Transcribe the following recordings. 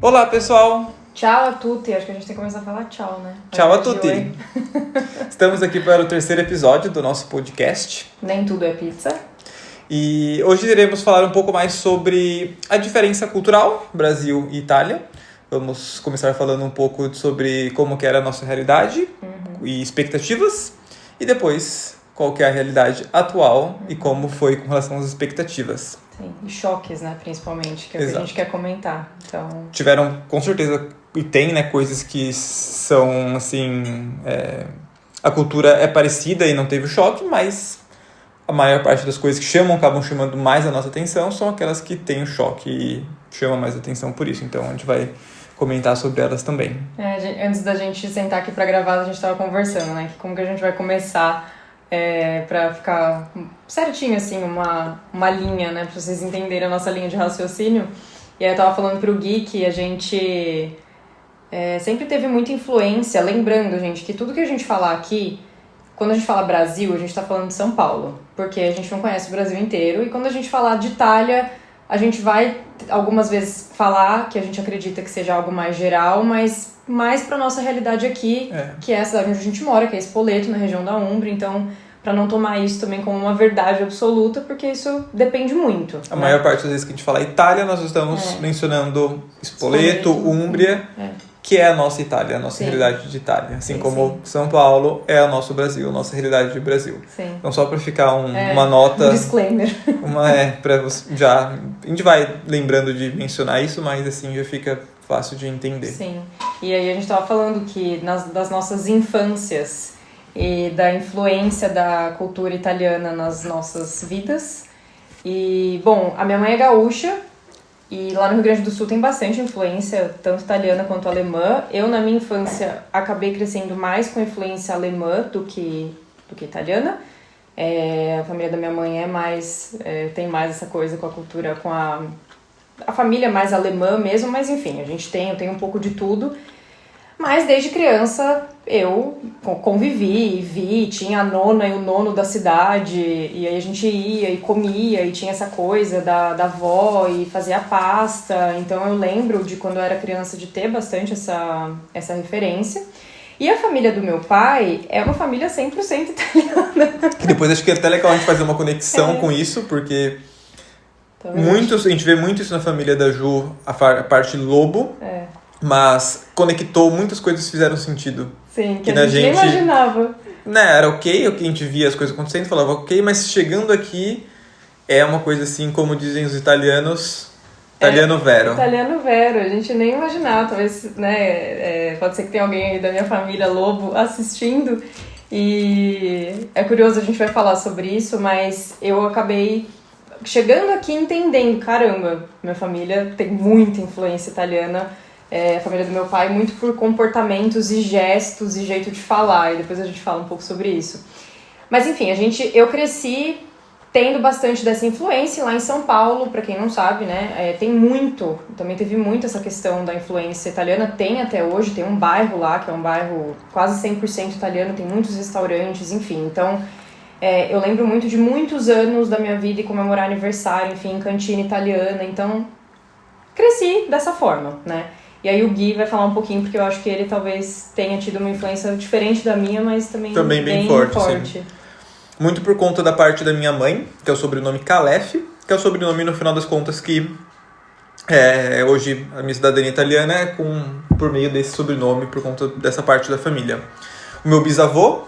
Olá, pessoal! Tchau a tutti. Acho que a gente tem que começar a falar tchau, né? Tchau a tutti! Estamos aqui para o terceiro episódio do nosso podcast. Nem tudo é pizza. E hoje iremos falar um pouco mais sobre a diferença cultural Brasil e Itália. Vamos começar falando um pouco sobre como que era a nossa realidade e expectativas. E depois, qual que é a realidade atual e como foi com relação às expectativas. Sim, e choques, né, principalmente, que é o que a gente quer comentar. Então... Tiveram, com certeza, e tem, né, coisas que são, assim... A cultura é parecida e não teve choque, mas a maior parte das coisas que acabam chamando mais a nossa atenção são aquelas que têm o choque e chamam mais atenção por isso. Então, a gente vai comentar sobre elas também. Antes da gente sentar aqui pra gravar, a gente tava conversando, né, que como que a gente vai começar... pra ficar certinho, assim, uma linha, né, pra vocês entenderem a nossa linha de raciocínio. E aí eu tava falando pro Gui que a gente sempre teve muita influência, lembrando, gente, que tudo que a gente falar aqui, quando a gente fala Brasil, a gente tá falando de São Paulo, porque a gente não conhece o Brasil inteiro, e quando a gente falar de Itália, a gente vai algumas vezes falar que a gente acredita que seja algo mais geral, mas mais pra nossa realidade aqui, que é a cidade onde a gente mora, que é Spoleto, na região da Umbria, então pra não tomar isso também como uma verdade absoluta, porque isso depende muito. A maior parte das vezes que a gente fala Itália, nós estamos mencionando Spoleto, Umbria, que é a nossa Itália, a nossa realidade de Itália. Assim como São Paulo é o nosso Brasil, a nossa realidade de Brasil. Sim. Então só pra ficar uma nota... Um disclaimer. A gente vai lembrando de mencionar isso, mas assim já fica fácil de entender. Sim. E aí a gente tava falando que das nossas infâncias e da influência da cultura italiana nas nossas vidas. E, bom, a minha mãe é gaúcha e lá no Rio Grande do Sul tem bastante influência, tanto italiana quanto alemã. Eu, na minha infância, acabei crescendo mais com influência alemã do que italiana. A família da minha mãe tem mais essa coisa com a cultura, com a família mais alemã mesmo, mas enfim, eu tenho um pouco de tudo. Mas desde criança eu convivi, vi, tinha a nona e o nono da cidade, e aí a gente ia e comia, e tinha essa coisa da avó e fazia pasta. Então eu lembro de quando eu era criança de ter bastante essa referência. E a família do meu pai é uma família 100% italiana. Que depois acho que é até legal a gente fazer uma conexão com isso, porque a gente vê muito isso na família da Ju, a parte lobo. Mas conectou, muitas coisas fizeram sentido. Sim, que a gente nem imaginava. Né, era ok, a gente via as coisas acontecendo, falava ok, mas chegando aqui é uma coisa assim, como dizem os italianos, italiano vero. Italiano vero, a gente nem imaginava, talvez, né, pode ser que tenha alguém aí da minha família lobo assistindo, e é curioso, a gente vai falar sobre isso, mas eu acabei chegando aqui entendendo, caramba, minha família tem muita influência italiana. A família do meu pai, muito por comportamentos e gestos e jeito de falar, e depois a gente fala um pouco sobre isso. Mas enfim, eu cresci tendo bastante dessa influência lá em São Paulo, pra quem não sabe, né, também teve muito essa questão da influência italiana, tem até hoje, tem um bairro lá, que é um bairro quase 100% italiano, tem muitos restaurantes, enfim, então eu lembro muito de muitos anos da minha vida e comemorar aniversário, enfim, cantina italiana, então cresci dessa forma, né. E aí o Gui vai falar um pouquinho, porque eu acho que ele talvez tenha tido uma influência diferente da minha, mas também bem forte. Sim. Muito por conta da parte da minha mãe, que é o sobrenome Calef, que é o sobrenome, no final das contas, que hoje a minha cidadania italiana é por meio desse sobrenome, por conta dessa parte da família. O meu bisavô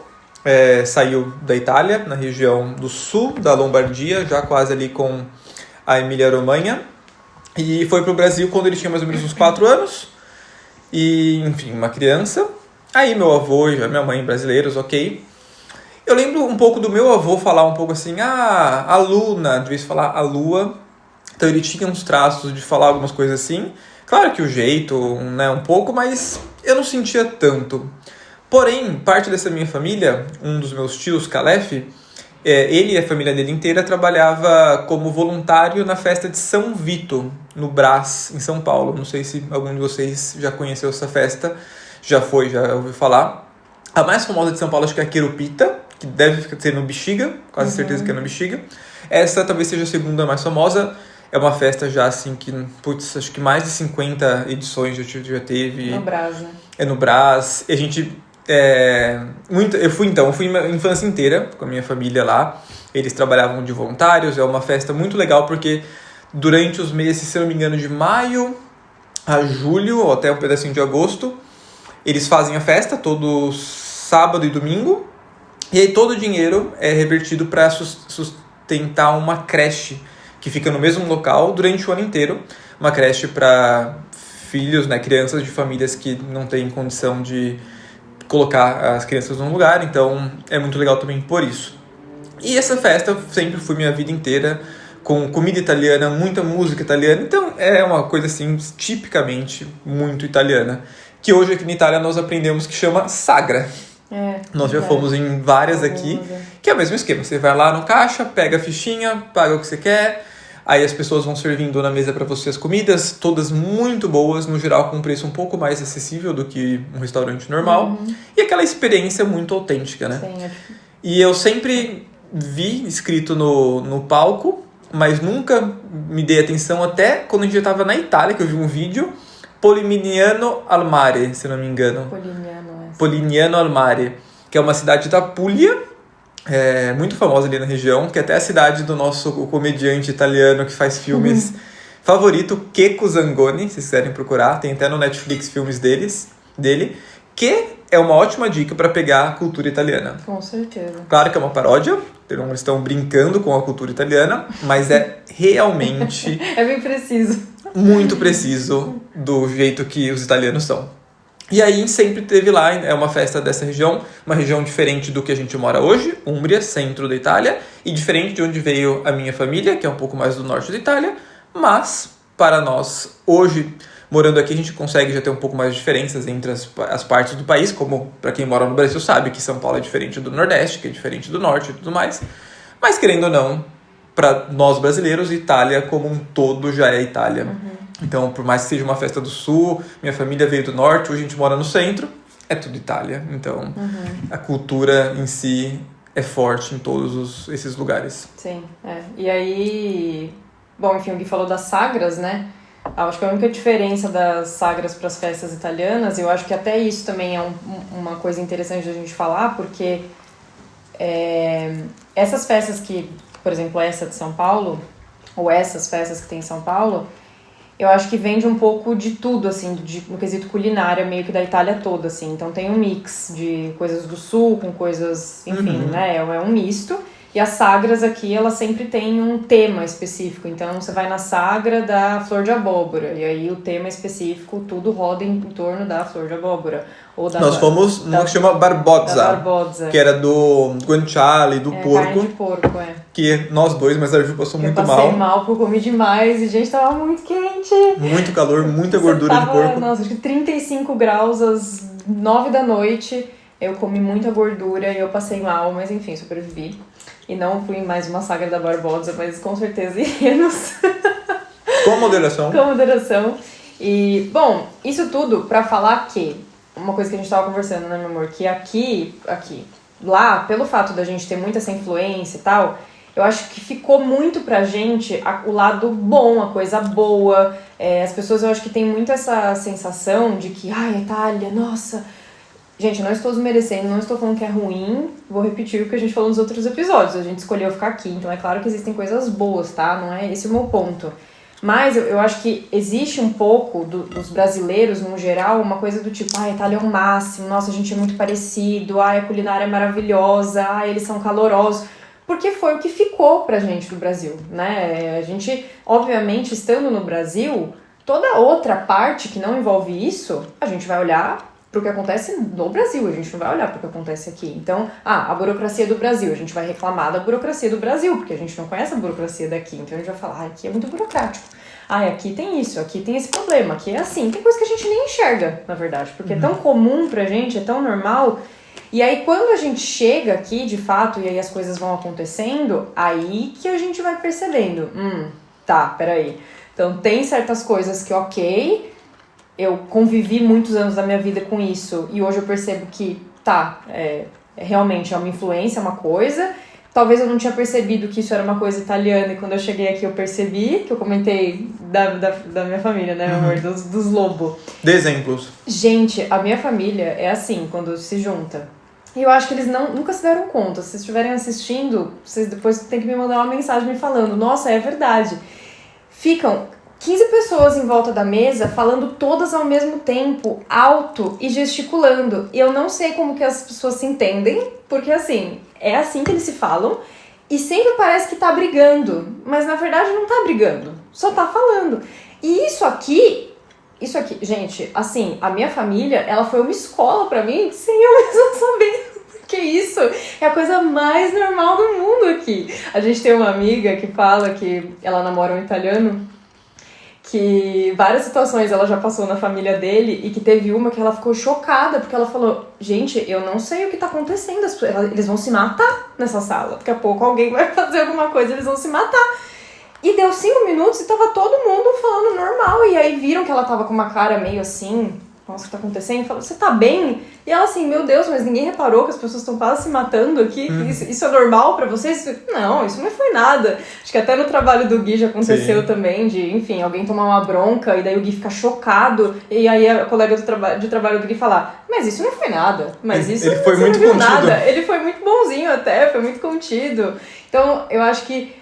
saiu da Itália, na região do sul da Lombardia, já quase ali com a Emília-Romanha, e foi pro Brasil quando ele tinha mais ou menos uns 4 anos. E, enfim, uma criança. Aí meu avô e minha mãe brasileiros, ok. Eu lembro um pouco do meu avô falar um pouco assim, a luna, de vez falar a lua. Então ele tinha uns traços de falar algumas coisas assim. Claro que o jeito, né, um pouco, mas eu não sentia tanto. Porém, parte dessa minha família, um dos meus tios, Calef, ele e a família dele inteira trabalhava como voluntário na festa de São Vito, no Brás, em São Paulo. Não sei se algum de vocês já conheceu essa festa, já ouviu falar. A mais famosa de São Paulo acho que é a Querupita, que deve ser no Bexiga, quase certeza que é no Bexiga. Essa talvez seja a segunda mais famosa. É uma festa já, assim, que, putz, acho que mais de 50 edições já teve. No Brás, né? É no Brás. E a gente... eu fui minha infância inteira com a minha família lá. Eles trabalhavam de voluntários. É uma festa muito legal porque durante os meses, se não me engano, de maio a julho, ou até um pedacinho de agosto, eles fazem a festa todo sábado e domingo. E aí todo o dinheiro é revertido para sustentar uma creche que fica no mesmo local durante o ano inteiro. Uma creche para filhos, né, crianças de famílias que não têm condição de colocar as crianças num lugar. Então é muito legal também por isso. E essa festa sempre foi minha vida inteira, com comida italiana, muita música italiana. Então é uma coisa assim, tipicamente muito italiana. Que hoje aqui na Itália nós aprendemos que chama sagra. Nós já fomos em várias aqui, que é o mesmo esquema. Você vai lá no caixa, pega a fichinha, paga o que você quer. Aí as pessoas vão servindo na mesa para você as comidas, todas muito boas, no geral com um preço um pouco mais acessível do que um restaurante normal. E aquela experiência muito autêntica, né? Sim. E eu sempre vi escrito no palco, mas nunca me dei atenção até quando a gente estava na Itália, que eu vi um vídeo, Polignano al Mare, se não me engano. Polignano al Mare, que é uma cidade da Puglia, muito famosa ali na região, que é até a cidade do nosso comediante italiano que faz filmes favorito, Checco Zangoni, se vocês quiserem procurar, tem até no Netflix filmes dele, que é uma ótima dica para pegar a cultura italiana. Com certeza. Claro que é uma paródia, eles estão brincando com a cultura italiana, mas é realmente... é bem preciso. Muito preciso do jeito que os italianos são. E aí sempre teve lá, é uma festa dessa região, uma região diferente do que a gente mora hoje, Úmbria, centro da Itália, e diferente de onde veio a minha família, que é um pouco mais do norte da Itália, mas para nós, hoje, morando aqui, a gente consegue já ter um pouco mais de diferenças entre as partes do país, como para quem mora no Brasil sabe que São Paulo é diferente do Nordeste, que é diferente do Norte e tudo mais, mas querendo ou não, para nós brasileiros, Itália como um todo já é Itália. Então, por mais que seja uma festa do Sul, minha família veio do Norte, hoje a gente mora no Centro, é tudo Itália. Então, a cultura em si é forte em todos esses lugares. Sim, E aí, bom, enfim, o Gui falou das sagras, né? Acho que a única diferença das sagras para as festas italianas, eu acho que até isso também é uma coisa interessante da gente falar, porque essas festas que, por exemplo, essa de São Paulo, ou essas festas que tem em São Paulo, eu acho que vende um pouco de tudo, assim, no quesito culinária, meio que da Itália toda, assim. Então tem um mix de coisas do sul com coisas, enfim, né? É um misto. E as sagras aqui, elas sempre têm um tema específico. Então você vai na sagra da flor de abóbora, e aí o tema específico, tudo roda em torno da flor de abóbora. Nós fomos numa que chama Barbozza, que era do guanciale, do porco. Carne de porco, Que nós dois, mas a Ju passou muito mal. Eu passei mal porque eu comi demais e, gente, tava muito quente. Muito calor, muita gordura de porco. Nossa, acho que 35 graus às 9 da noite. Eu comi muita gordura e eu passei mal, mas enfim, sobrevivi. E não fui em mais uma sagra da Barbozza, mas com certeza iremos. Com moderação. Com moderação. E, bom, isso tudo pra falar que, uma coisa que a gente tava conversando, né, meu amor, que lá, pelo fato da gente ter muita essa influência e tal, eu acho que ficou muito pra gente o lado bom, a coisa boa. As pessoas, eu acho que tem muito essa sensação de que, ai, Itália, nossa... Gente, não estou desmerecendo, não estou falando que é ruim, vou repetir o que a gente falou nos outros episódios, a gente escolheu ficar aqui, então é claro que existem coisas boas, tá? Não é esse o meu ponto. Mas eu acho que existe um pouco dos brasileiros, no geral, uma coisa do tipo, a Itália é o máximo, nossa, a gente é muito parecido, a culinária é maravilhosa, eles são calorosos, porque foi o que ficou pra gente do Brasil, né? A gente, obviamente, estando no Brasil, toda outra parte que não envolve isso, a gente vai olhar pro que acontece no Brasil, a gente não vai olhar pro que acontece aqui. Então, a burocracia do Brasil, a gente vai reclamar da burocracia do Brasil, porque a gente não conhece a burocracia daqui, então a gente vai falar, aqui é muito burocrático. Aqui tem isso, aqui tem esse problema, aqui é assim. Tem coisa que a gente nem enxerga, na verdade, porque é tão comum pra gente, é tão normal. E aí, quando a gente chega aqui, de fato, e aí as coisas vão acontecendo, aí que a gente vai percebendo, peraí. Então, tem certas coisas que, ok, eu convivi muitos anos da minha vida com isso, e hoje eu percebo que, realmente é uma influência, é uma coisa, Talvez eu não tinha percebido que isso era uma coisa italiana, e quando eu cheguei aqui eu percebi, que eu comentei da minha família, né, meu amor, dos lobos. Dê exemplos. Gente, a minha família é assim, quando se junta. E eu acho que eles nunca se deram conta. Se vocês estiverem assistindo, vocês depois têm que me mandar uma mensagem me falando, nossa, é verdade. Ficam 15 pessoas em volta da mesa, falando todas ao mesmo tempo, alto e gesticulando. E eu não sei como que as pessoas se entendem, porque assim, é assim que eles se falam, e sempre parece que tá brigando, mas na verdade não tá brigando, só tá falando. E isso aqui, gente, assim, a minha família, ela foi uma escola pra mim, sem eu mesma saber. Que isso é a coisa mais normal do mundo aqui. A gente tem uma amiga que fala que ela namora um italiano, que várias situações ela já passou na família dele, e que teve uma que ela ficou chocada, porque ela falou, gente, eu não sei o que tá acontecendo, eles vão se matar nessa sala, daqui a pouco alguém vai fazer alguma coisa, eles vão se matar. E deu 5 minutos e tava todo mundo falando normal, e aí viram que ela tava com uma cara meio assim, nossa, o que tá acontecendo? Falou, você tá bem? E ela assim, meu Deus, mas ninguém reparou que as pessoas estão quase se matando aqui? Isso é normal pra vocês? Não, isso não foi nada. Acho que até no trabalho do Gui já aconteceu também, de, enfim, alguém tomar uma bronca e daí o Gui fica chocado, e aí a colega de trabalho do Gui falar, mas isso não foi nada, mas isso ele foi muito não viu contido. nada. Ele foi muito bonzinho até, foi muito contido. Então, eu acho que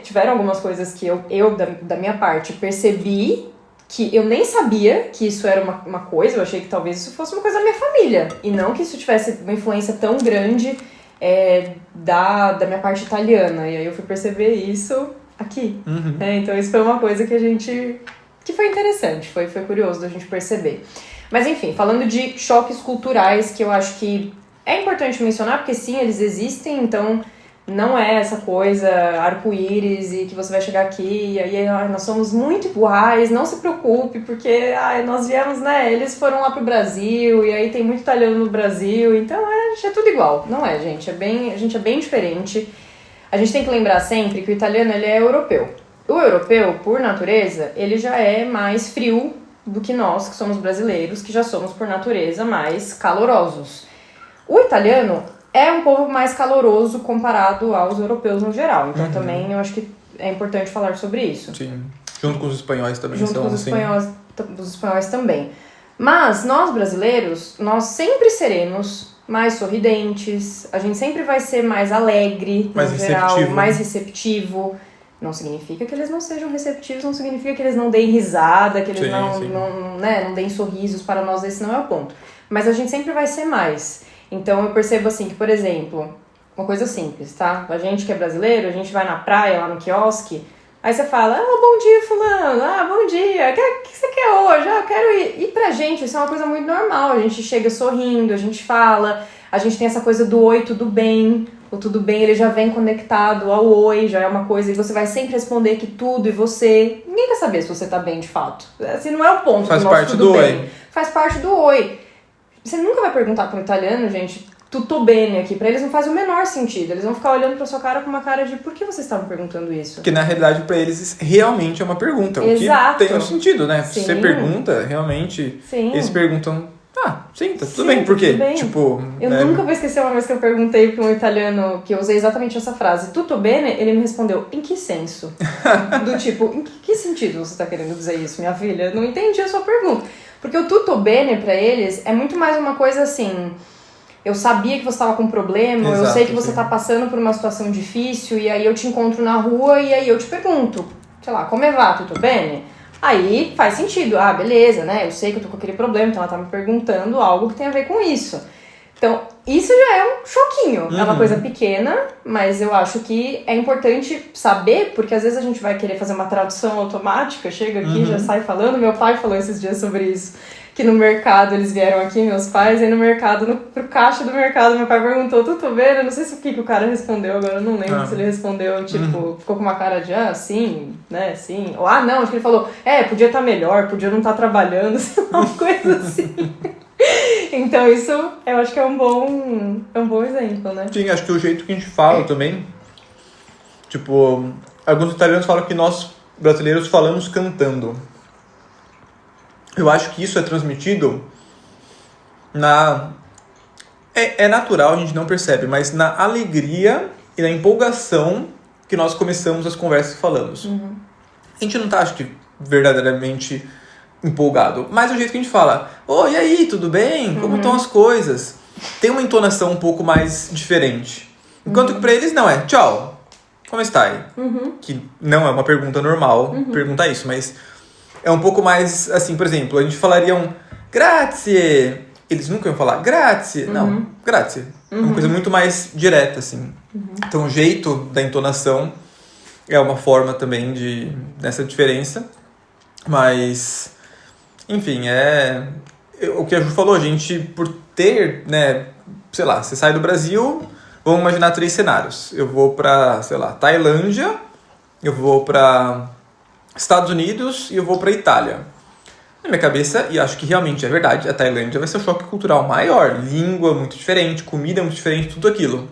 tiveram algumas coisas que eu da minha parte, percebi que eu nem sabia que isso era uma coisa, eu achei que talvez isso fosse uma coisa da minha família, e não que isso tivesse uma influência tão grande da minha parte italiana, e aí eu fui perceber isso aqui. Então isso foi uma coisa que foi interessante, foi curioso da gente perceber. Mas enfim, falando de choques culturais, que eu acho que é importante mencionar, porque sim, eles existem, então não é essa coisa arco-íris e que você vai chegar aqui e aí nós somos muito iguais, não se preocupe, porque nós viemos, né, eles foram lá pro Brasil e aí tem muito italiano no Brasil, então a gente é tudo igual. Não é, gente, a gente é bem diferente. A gente tem que lembrar sempre que o italiano, ele é europeu. O europeu, por natureza, ele já é mais frio do que nós, que somos brasileiros, que já somos, por natureza, mais calorosos. O italiano é um povo mais caloroso comparado aos europeus no geral. Então também eu acho que é importante falar sobre isso. Sim. Junto com os espanhóis também. Junto com os espanhóis também. Mas nós brasileiros, nós sempre seremos mais sorridentes, a gente sempre vai ser mais alegre, mais no receptivo. geral, mais receptivo. Não significa que eles não sejam receptivos, não significa que eles não deem risada, que eles não deem sorrisos para nós, esse não é o ponto. Mas a gente sempre vai ser mais. Então eu percebo assim que, por exemplo, uma coisa simples, tá? A gente que é brasileiro, a gente vai na praia, lá no quiosque, aí você fala, bom dia fulano, bom dia, o que você quer hoje? Eu quero ir. E pra gente isso é uma coisa muito normal, a gente chega sorrindo, a gente fala, a gente tem essa coisa do oi, tudo bem. O tudo bem, ele já vem conectado ao oi, já é uma coisa, e você vai sempre responder que tudo, e você... Ninguém quer saber se você tá bem de fato. Assim, não é o ponto Faz do nosso parte tudo do bem. oi. Faz parte do oi. Você nunca vai perguntar para um italiano, gente, tutto bene aqui. Pra eles não faz o menor sentido. Eles vão ficar olhando pra sua cara com uma cara de por que vocês estavam perguntando isso? Que na realidade pra eles realmente é uma pergunta. Exato. O que tem um sentido, né? Sim. Você pergunta, realmente, Sim. eles perguntam, sim, tá tudo bem, por quê? Tudo bem. Tipo, eu nunca vou esquecer uma vez que eu perguntei pra um italiano, que eu usei exatamente essa frase, tutto bene, ele me respondeu, em que senso? Do tipo, em que sentido você tá querendo dizer isso, minha filha? Não entendi a sua pergunta. Porque o tutto bene pra eles é muito mais uma coisa assim, eu sabia que você tava com um problema, Exato, eu sei que você sim. tá passando por uma situação difícil, e aí eu te encontro na rua e aí eu te pergunto, sei lá, come va, tutto bene? Aí faz sentido, beleza, né? Eu sei que eu tô com aquele problema, então ela tá me perguntando algo que tem a ver com isso. Então, isso já é um choquinho. É uma coisa pequena, mas eu acho que é importante saber, porque às vezes a gente vai querer fazer uma tradução automática, chega aqui, já sai falando. Meu pai falou esses dias sobre isso, que no mercado, eles vieram aqui, meus pais, e no mercado, pro caixa do mercado, meu pai perguntou, tudo bem? Eu não sei se o que o cara respondeu, agora eu não lembro se ele respondeu, tipo, ficou com uma cara de, sim, né, sim. Ou, não, acho que ele falou, podia estar melhor, podia não estar trabalhando, uma coisa assim. Então isso, eu acho que é um bom exemplo, né? Sim, acho que o jeito que a gente fala também, tipo, alguns italianos falam que nós, brasileiros, falamos cantando. Eu acho que isso é transmitido é natural, a gente não percebe, mas na alegria e na empolgação que nós começamos as conversas e falamos. A gente não tá, acho que, verdadeiramente empolgado, mas o jeito que a gente fala, e aí, tudo bem? Como estão as coisas? Tem uma entonação um pouco mais diferente. Enquanto que pra eles não é, tchau, como está aí? Que não é uma pergunta normal perguntar isso, mas é um pouco mais assim, por exemplo, a gente falaria um grazie, eles nunca iam falar grazie, não, grazie. É uma coisa muito mais direta, assim. Então o jeito da entonação é uma forma também dessa diferença, mas enfim, o que a Ju falou, a gente, por ter, né, sei lá, você sai do Brasil, vamos imaginar 3 cenários. Eu vou pra, sei lá, Tailândia, eu vou pra Estados Unidos e eu vou pra Itália. Na minha cabeça, e acho que realmente é verdade, a Tailândia vai ser um choque cultural maior. Língua muito diferente, comida muito diferente, tudo aquilo.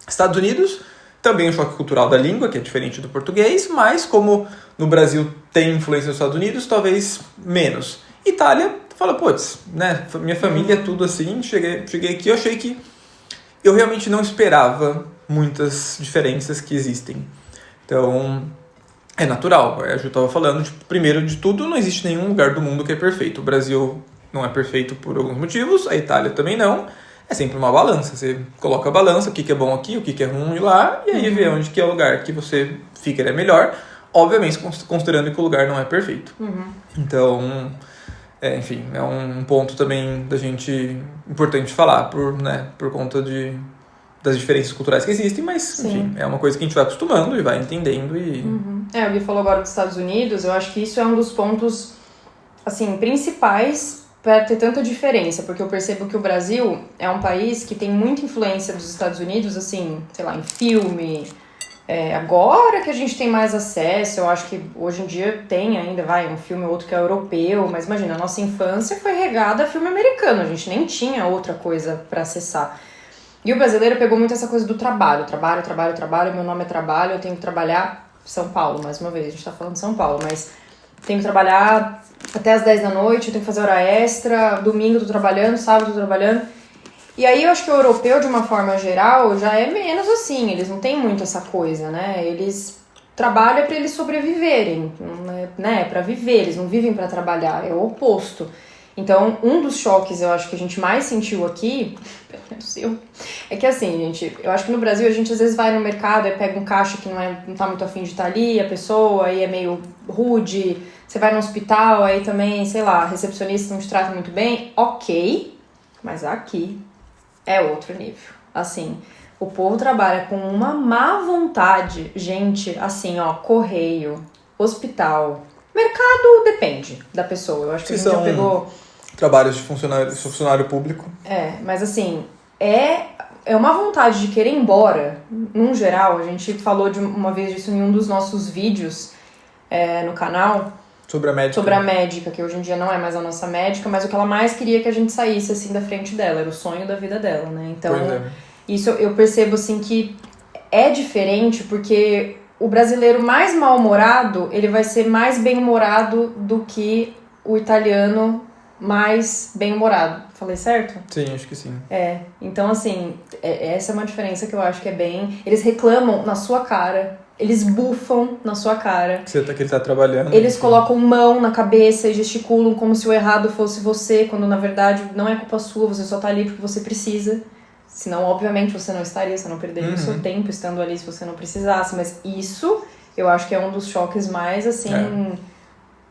Estados Unidos, também um choque cultural da língua, que é diferente do português, mas como no Brasil tem influência nos Estados Unidos, talvez menos. Itália, fala, putz, né, minha família é tudo assim, cheguei aqui, eu achei que eu realmente não esperava muitas diferenças que existem. Então, é natural. A Ju estava falando, primeiro de tudo, não existe nenhum lugar do mundo que é perfeito. O Brasil não é perfeito por alguns motivos, a Itália também não. É sempre uma balança. Você coloca a balança, o que é bom aqui, o que é ruim lá, e aí vê onde que é o lugar que você fica melhor. Obviamente, considerando que o lugar não é perfeito. Então, enfim, é um ponto também da gente importante falar por conta das diferenças culturais que existem, mas enfim, é uma coisa que a gente vai acostumando e vai entendendo o Gui falou agora dos Estados Unidos, eu acho que isso é um dos pontos assim, principais para ter tanta diferença, porque eu percebo que o Brasil é um país que tem muita influência dos Estados Unidos, assim, sei lá, em filme. Agora que a gente tem mais acesso, eu acho que hoje em dia tem ainda, um filme ou outro que é europeu, mas imagina, a nossa infância foi regada a filme americano, a gente nem tinha outra coisa para acessar. E o brasileiro pegou muito essa coisa do trabalho, meu nome é trabalho, eu tenho que trabalhar São Paulo, mais uma vez, a gente tá falando de São Paulo, mas tenho que trabalhar até as 10 da noite, eu tenho que fazer hora extra, domingo eu tô trabalhando, sábado eu tô trabalhando. E aí eu acho que o europeu, de uma forma geral, já é menos assim, eles não têm muito essa coisa, né? Eles trabalham para eles sobreviverem, né? Para viver, eles não vivem para trabalhar, é o oposto. Então, um dos choques, eu acho que a gente mais sentiu aqui, pelo menos eu, é que assim, gente, eu acho que no Brasil a gente às vezes vai no mercado e pega um caixa que não tá muito afim de estar ali, a pessoa aí é meio rude, você vai no hospital, aí também, sei lá, a recepcionista não te trata muito bem, ok, mas aqui é outro nível. Assim, o povo trabalha com uma má vontade. Gente, assim, correio, hospital, mercado depende da pessoa. Eu acho que a gente já pegou trabalhos de funcionário público. Mas assim, é uma vontade de querer ir embora. Num geral, a gente falou de uma vez disso em um dos nossos vídeos no canal. Sobre a médica, que hoje em dia não é mais a nossa médica, mas o que ela mais queria que a gente saísse assim da frente dela, era o sonho da vida dela, né? Então, isso eu percebo assim que é diferente porque o brasileiro mais mal-humorado, ele vai ser mais bem-humorado do que o italiano mais bem-humorado. Falei certo? Sim, acho que sim. Então assim, essa é uma diferença que eu acho que é bem... Eles reclamam na sua cara. Eles bufam na sua cara. Que ele tá trabalhando. Eles colocam mão na cabeça e gesticulam como se o errado fosse você, quando na verdade não é culpa sua, você só tá ali porque você precisa. Senão, obviamente, você não estaria, você não perderia o seu tempo estando ali se você não precisasse. Mas isso, eu acho que é um dos choques mais, assim,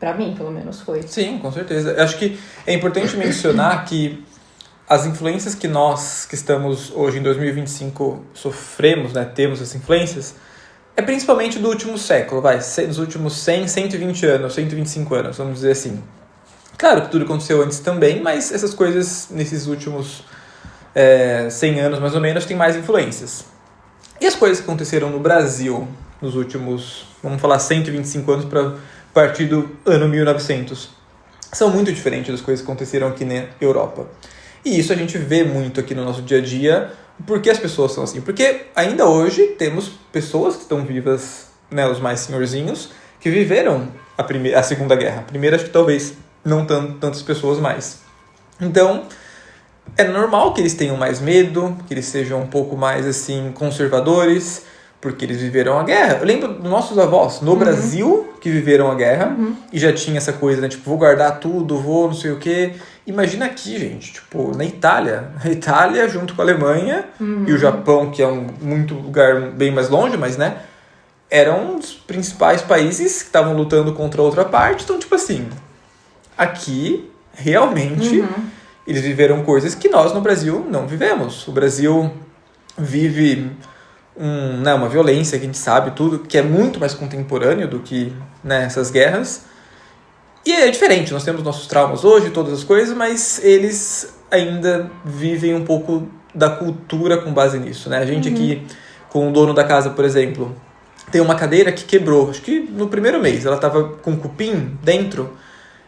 pra mim, pelo menos, foi. Sim, com certeza. Eu acho que é importante mencionar que as influências que nós, que estamos hoje em 2025, sofremos, né, temos essas influências, é principalmente do último século, dos últimos 100, 120 anos, 125 anos, vamos dizer assim. Claro que tudo aconteceu antes também, mas essas coisas, nesses últimos 100 anos, mais ou menos, tem mais influências. E as coisas que aconteceram no Brasil nos últimos, vamos falar, 125 anos para partir do ano 1900, são muito diferentes das coisas que aconteceram aqui na Europa. E isso a gente vê muito aqui no nosso dia a dia. Por que as pessoas são assim? Porque ainda hoje temos pessoas que estão vivas, né, os mais senhorzinhos, que viveram a Segunda Guerra. A primeira, acho que talvez não tantas pessoas mais. Então, é normal que eles tenham mais medo, que eles sejam um pouco mais, assim, conservadores, porque eles viveram a guerra. Eu lembro dos nossos avós no Brasil que viveram a guerra e já tinha essa coisa, né? Tipo, vou guardar tudo, vou não sei o quê. Imagina aqui, gente, tipo, na Itália. A Itália junto com a Alemanha e o Japão, que é um muito lugar bem mais longe, mas, né? Eram um dos principais países que estavam lutando contra a outra parte. Então, tipo assim, aqui, realmente, eles viveram coisas que nós no Brasil não vivemos. O Brasil vive uma violência que a gente sabe tudo, que é muito mais contemporâneo do que, né, essas guerras. E é diferente, nós temos nossos traumas hoje, todas as coisas, mas eles ainda vivem um pouco da cultura com base nisso, né? A gente aqui, com o dono da casa, por exemplo, tem uma cadeira que quebrou, acho que no primeiro mês, ela tava com cupim dentro,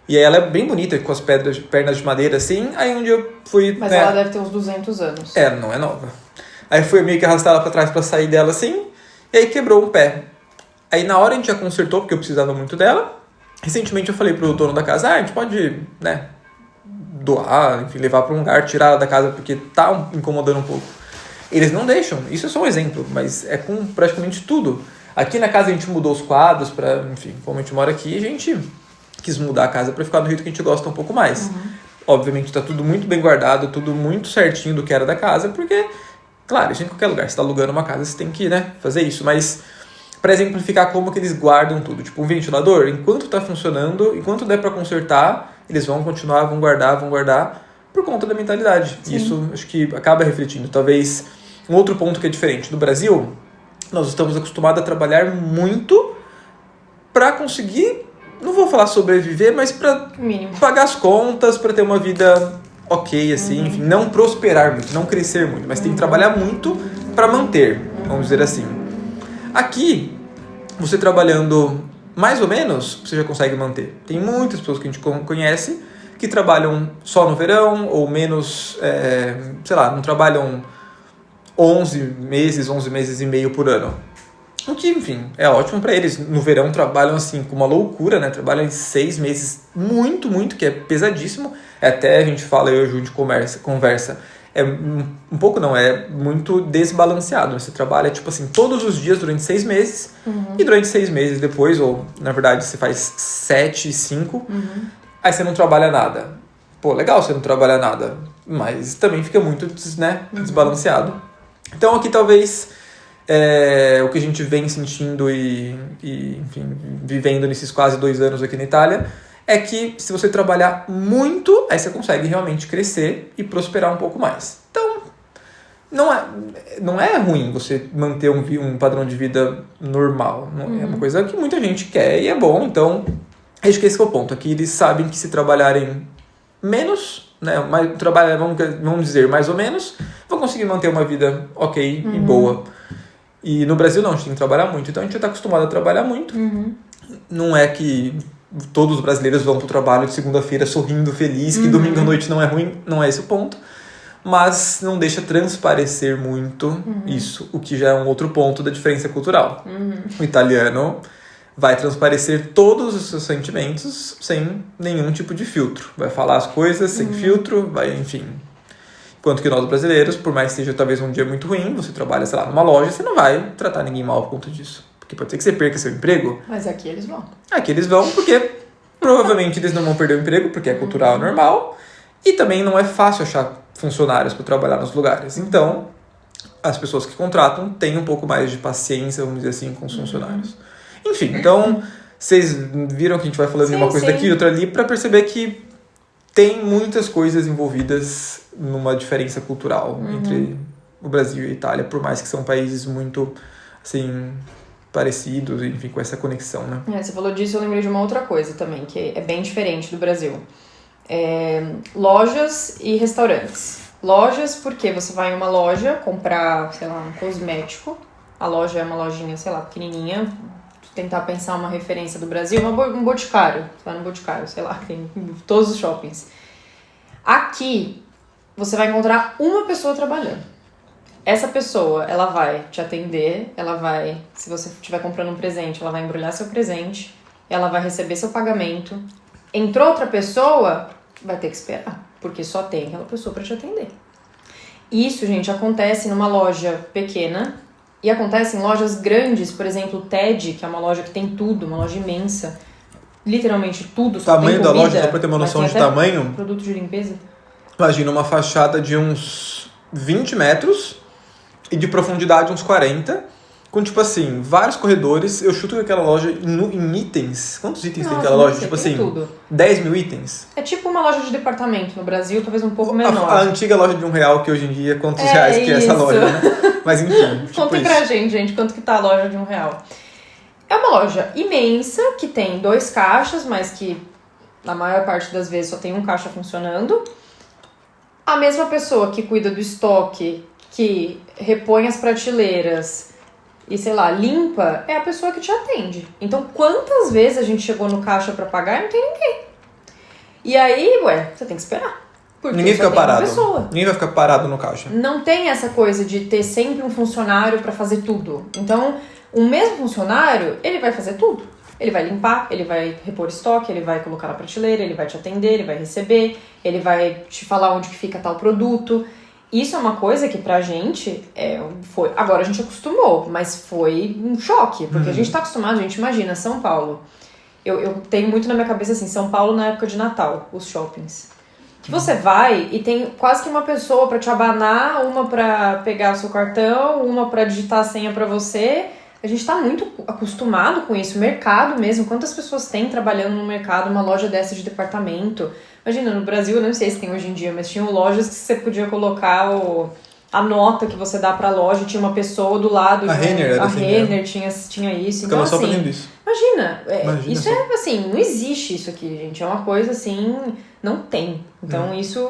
e aí ela é bem bonita, com as pernas de madeira assim, aí um dia eu fui... Mas ela deve ter uns 200 anos. Não é nova. Aí fui meio que arrastar ela pra trás pra sair dela assim, e aí quebrou um pé. Aí na hora a gente já consertou, porque eu precisava muito dela. Recentemente eu falei pro dono da casa, a gente pode, né, doar, enfim, levar pra um lugar, tirar ela da casa, porque tá incomodando um pouco. Eles não deixam, isso é só um exemplo, mas é com praticamente tudo. Aqui na casa a gente mudou os quadros pra, enfim, como a gente mora aqui, a gente quis mudar a casa pra ficar do jeito que a gente gosta um pouco mais. Obviamente tá tudo muito bem guardado, tudo muito certinho do que era da casa, porque... Claro, isso em qualquer lugar. Você está alugando uma casa, você tem que, né, fazer isso. Mas, para exemplificar como que eles guardam tudo. Tipo, um ventilador, enquanto está funcionando, enquanto der para consertar, eles vão continuar, vão guardar, por conta da mentalidade. Sim. Isso, acho que acaba refletindo. Talvez, um outro ponto que é diferente. No Brasil, nós estamos acostumados a trabalhar muito para conseguir, não vou falar sobreviver, mas para pagar as contas, para ter uma vida... ok, assim, enfim, não prosperar muito, não crescer muito, mas tem que trabalhar muito para manter, vamos dizer assim. Aqui, você trabalhando mais ou menos, você já consegue manter. Tem muitas pessoas que a gente conhece que trabalham só no verão, ou menos, sei lá, não trabalham 11 meses e meio por ano. O que, enfim, é ótimo para eles. No verão trabalham assim com uma loucura, né? Trabalham em 6 meses muito, que é pesadíssimo. Até a gente fala, eu e a Ju, de conversa. É um pouco não, é muito desbalanceado. Você trabalha, tipo assim, todos os dias durante 6 meses. E durante 6 meses depois, ou na verdade você faz 7, 5. Aí você não trabalha nada. Pô, legal você não trabalhar nada. Mas também fica muito, né, desbalanceado. Então aqui talvez... o que a gente vem sentindo e, enfim, vivendo nesses quase 2 anos aqui na Itália, é que se você trabalhar muito, aí você consegue realmente crescer e prosperar um pouco mais. Então, não é ruim você manter um padrão de vida normal. Não é uma coisa que muita gente quer e é bom. Então, acho que esse é o ponto. Aqui eles sabem que se trabalharem menos, né, vamos dizer mais ou menos, vão conseguir manter uma vida ok e boa. E no Brasil não, a gente tem que trabalhar muito. Então a gente já está acostumado a trabalhar muito. Não é que todos os brasileiros vão para o trabalho de segunda-feira sorrindo, feliz, que domingo à noite não é ruim. Não é esse o ponto. Mas não deixa transparecer muito isso, o que já é um outro ponto da diferença cultural. O italiano vai transparecer todos os seus sentimentos sem nenhum tipo de filtro. Vai falar as coisas sem filtro, vai, enfim... Enquanto que nós brasileiros, por mais que seja talvez um dia muito ruim, você trabalha, sei lá, numa loja, você não vai tratar ninguém mal por conta disso. Porque pode ser que você perca seu emprego. Mas aqui eles vão. Aqui eles vão porque provavelmente eles não vão perder o emprego, porque é cultural normal. E também não é fácil achar funcionários para trabalhar nos lugares. Então, as pessoas que contratam têm um pouco mais de paciência, vamos dizer assim, com os funcionários. Enfim, então, vocês viram que a gente vai falando de uma coisa daqui e outra ali para perceber que tem muitas coisas envolvidas numa diferença cultural entre o Brasil e a Itália, por mais que são países muito, assim, parecidos, enfim, com essa conexão, né? Você falou disso, eu lembrei de uma outra coisa também, que é bem diferente do Brasil. Lojas e restaurantes. Lojas, porque você vai em uma loja comprar, sei lá, um cosmético. A loja é uma lojinha, sei lá, pequenininha. Tentar pensar uma referência do Brasil, um boticário. Você vai no boticário, sei lá, tem em todos os shoppings. Aqui, você vai encontrar uma pessoa trabalhando. Essa pessoa, ela vai te atender, ela vai, se você estiver comprando um presente, ela vai embrulhar seu presente, ela vai receber seu pagamento. Entrou outra pessoa, vai ter que esperar. porque só tem aquela pessoa para te atender. Isso, gente, acontece numa loja pequena e acontece em lojas grandes, por exemplo, o TED, que é uma loja que tem tudo, uma loja imensa, literalmente tudo, só tem comida. Tamanho da loja, só pra ter uma noção de tamanho, produto de limpeza. Imagina uma fachada de uns 20 metros e de profundidade uns 40, com, tipo assim, vários corredores. Eu chuto que aquela loja em itens... Quantos itens tem aquela loja? Tipo assim, tudo. 10 mil itens? É tipo uma loja de departamento no Brasil, talvez um pouco menor. A antiga loja de R$1, que hoje em dia, quantos reais que é essa loja, né? Mas enfim, tipo Contem pra gente, quanto que tá a loja de R$1. É uma loja imensa, que tem 2 caixas, mas que na maior parte das vezes só tem um caixa funcionando. A mesma pessoa que cuida do estoque, que repõe as prateleiras e, sei lá, limpa, é a pessoa que te atende. Então, quantas vezes a gente chegou no caixa pra pagar e não tem ninguém? E aí, você tem que esperar. Porque ninguém fica parado. Pessoa. Ninguém vai ficar parado no caixa. Não tem essa coisa de ter sempre um funcionário pra fazer tudo. Então, o mesmo funcionário, ele vai fazer tudo. Ele vai limpar, ele vai repor estoque, ele vai colocar na prateleira, ele vai te atender, ele vai receber, ele vai te falar onde que fica tal produto. Isso é uma coisa que pra gente foi... Agora a gente acostumou, mas foi um choque. Porque a gente tá acostumado, a gente imagina, São Paulo. Eu tenho muito na minha cabeça assim, São Paulo na época de Natal, os shoppings. Que você vai e tem quase que uma pessoa pra te abanar, uma pra pegar o seu cartão, uma pra digitar a senha pra você. A gente tá muito acostumado com isso. Mercado mesmo. Quantas pessoas tem trabalhando no mercado, uma loja dessa de departamento? Imagina, no Brasil, eu não sei se tem hoje em dia, mas tinham lojas que você podia colocar a nota que você dá pra loja, tinha uma pessoa do lado. A Renner era assim, Renner tinha isso. Então, só assim, fazendo isso. Imagina isso só. é assim, não existe isso aqui, gente. É uma coisa assim, não tem. Então, isso...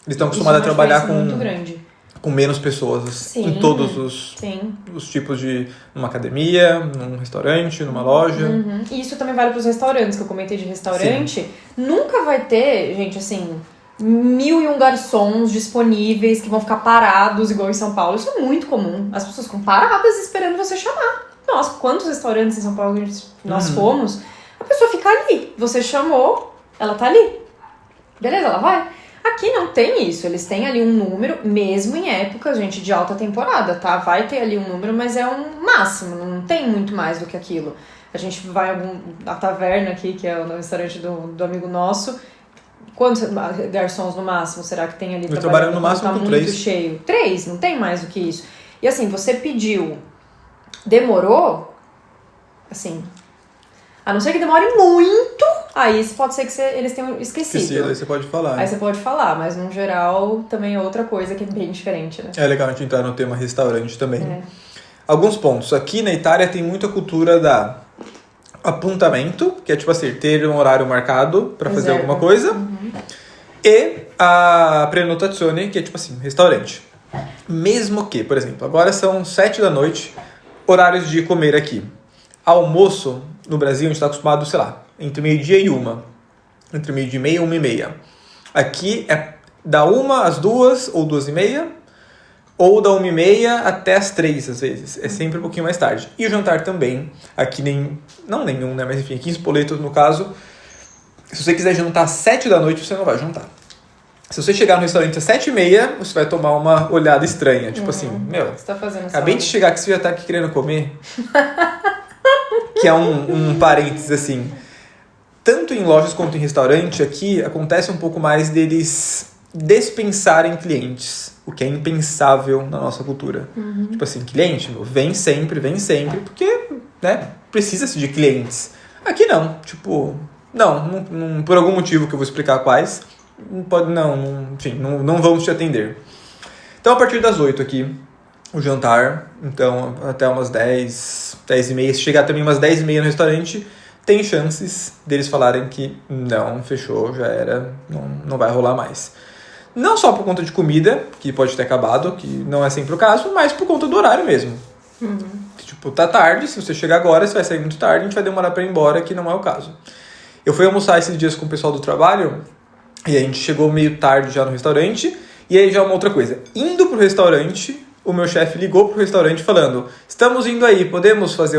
Eles estão acostumados a trabalhar muito grande. Com menos pessoas em todos os tipos de... Numa academia, num restaurante, numa loja. E isso também vale para os restaurantes, que eu comentei de restaurante. Sim. Nunca vai ter, gente, assim, 1001 garçons disponíveis que vão ficar parados, igual em São Paulo. Isso é muito comum. As pessoas ficam paradas esperando você chamar. Nossa, quantos restaurantes em São Paulo nós fomos? A pessoa fica ali. Você chamou, ela tá ali. Beleza, ela vai. Aqui não tem isso, eles têm ali um número, mesmo em época, gente, de alta temporada, tá? Vai ter ali um número, mas é um máximo, não tem muito mais do que aquilo. A gente vai a taverna aqui, que é o restaurante do amigo nosso, quantos garçons no máximo será que tem ali? Eu trabalho no máximo com 3. Muito cheio. 3, não tem mais do que isso. E assim, você pediu, demorou, assim... A não ser que demore muito, aí pode ser que eles tenham esquecido. Aí você pode falar. Aí você pode falar, mas no geral também é outra coisa que é bem diferente, né? É legal a gente entrar no tema restaurante também. Alguns pontos. Aqui na Itália tem muita cultura da apontamento, que é tipo assim, ter um horário marcado para fazer alguma coisa. E a prenotazione, que é tipo assim, restaurante. Mesmo que, por exemplo, agora são 7 da noite, horários de comer aqui. Almoço, no Brasil, a gente está acostumado, sei lá, entre meio-dia e 1. Entre meio-dia e meia e 1h30. Aqui é da 1 às 2 ou 2h30, ou da 1h30 até as 3, às vezes. É sempre um pouquinho mais tarde. E o jantar também. Aqui não nenhum, né? Mas enfim, aqui em Spoleto, no caso, se você quiser jantar às 7 da noite, você não vai jantar. Se você chegar no restaurante às 7h30, você vai tomar uma olhada estranha. Tipo assim, meu, você tá fazendo acabei de chegar aqui, você já tá aqui querendo comer. Que é um parênteses assim. Tanto em lojas quanto em restaurante, aqui acontece um pouco mais deles dispensarem clientes. O que é impensável na nossa cultura. Tipo assim, cliente, vem sempre, porque, né, precisa-se de clientes. Aqui não, tipo, não, por algum motivo que eu vou explicar quais, não vamos te atender. Então, a partir das 8 aqui, o jantar, então até umas 10h30, se chegar também umas 10h30 no restaurante, tem chances deles falarem que não, fechou, já era, não vai rolar mais. Não só por conta de comida, que pode ter acabado, que não é sempre o caso, mas por conta do horário mesmo. Tipo, tá tarde, se você chegar agora, você vai sair muito tarde, a gente vai demorar pra ir embora, que não é o caso. Eu fui almoçar esses dias com o pessoal do trabalho, e a gente chegou meio tarde já no restaurante, e aí já uma outra coisa, indo pro restaurante... O meu chefe ligou pro restaurante falando: estamos indo aí, podemos fazer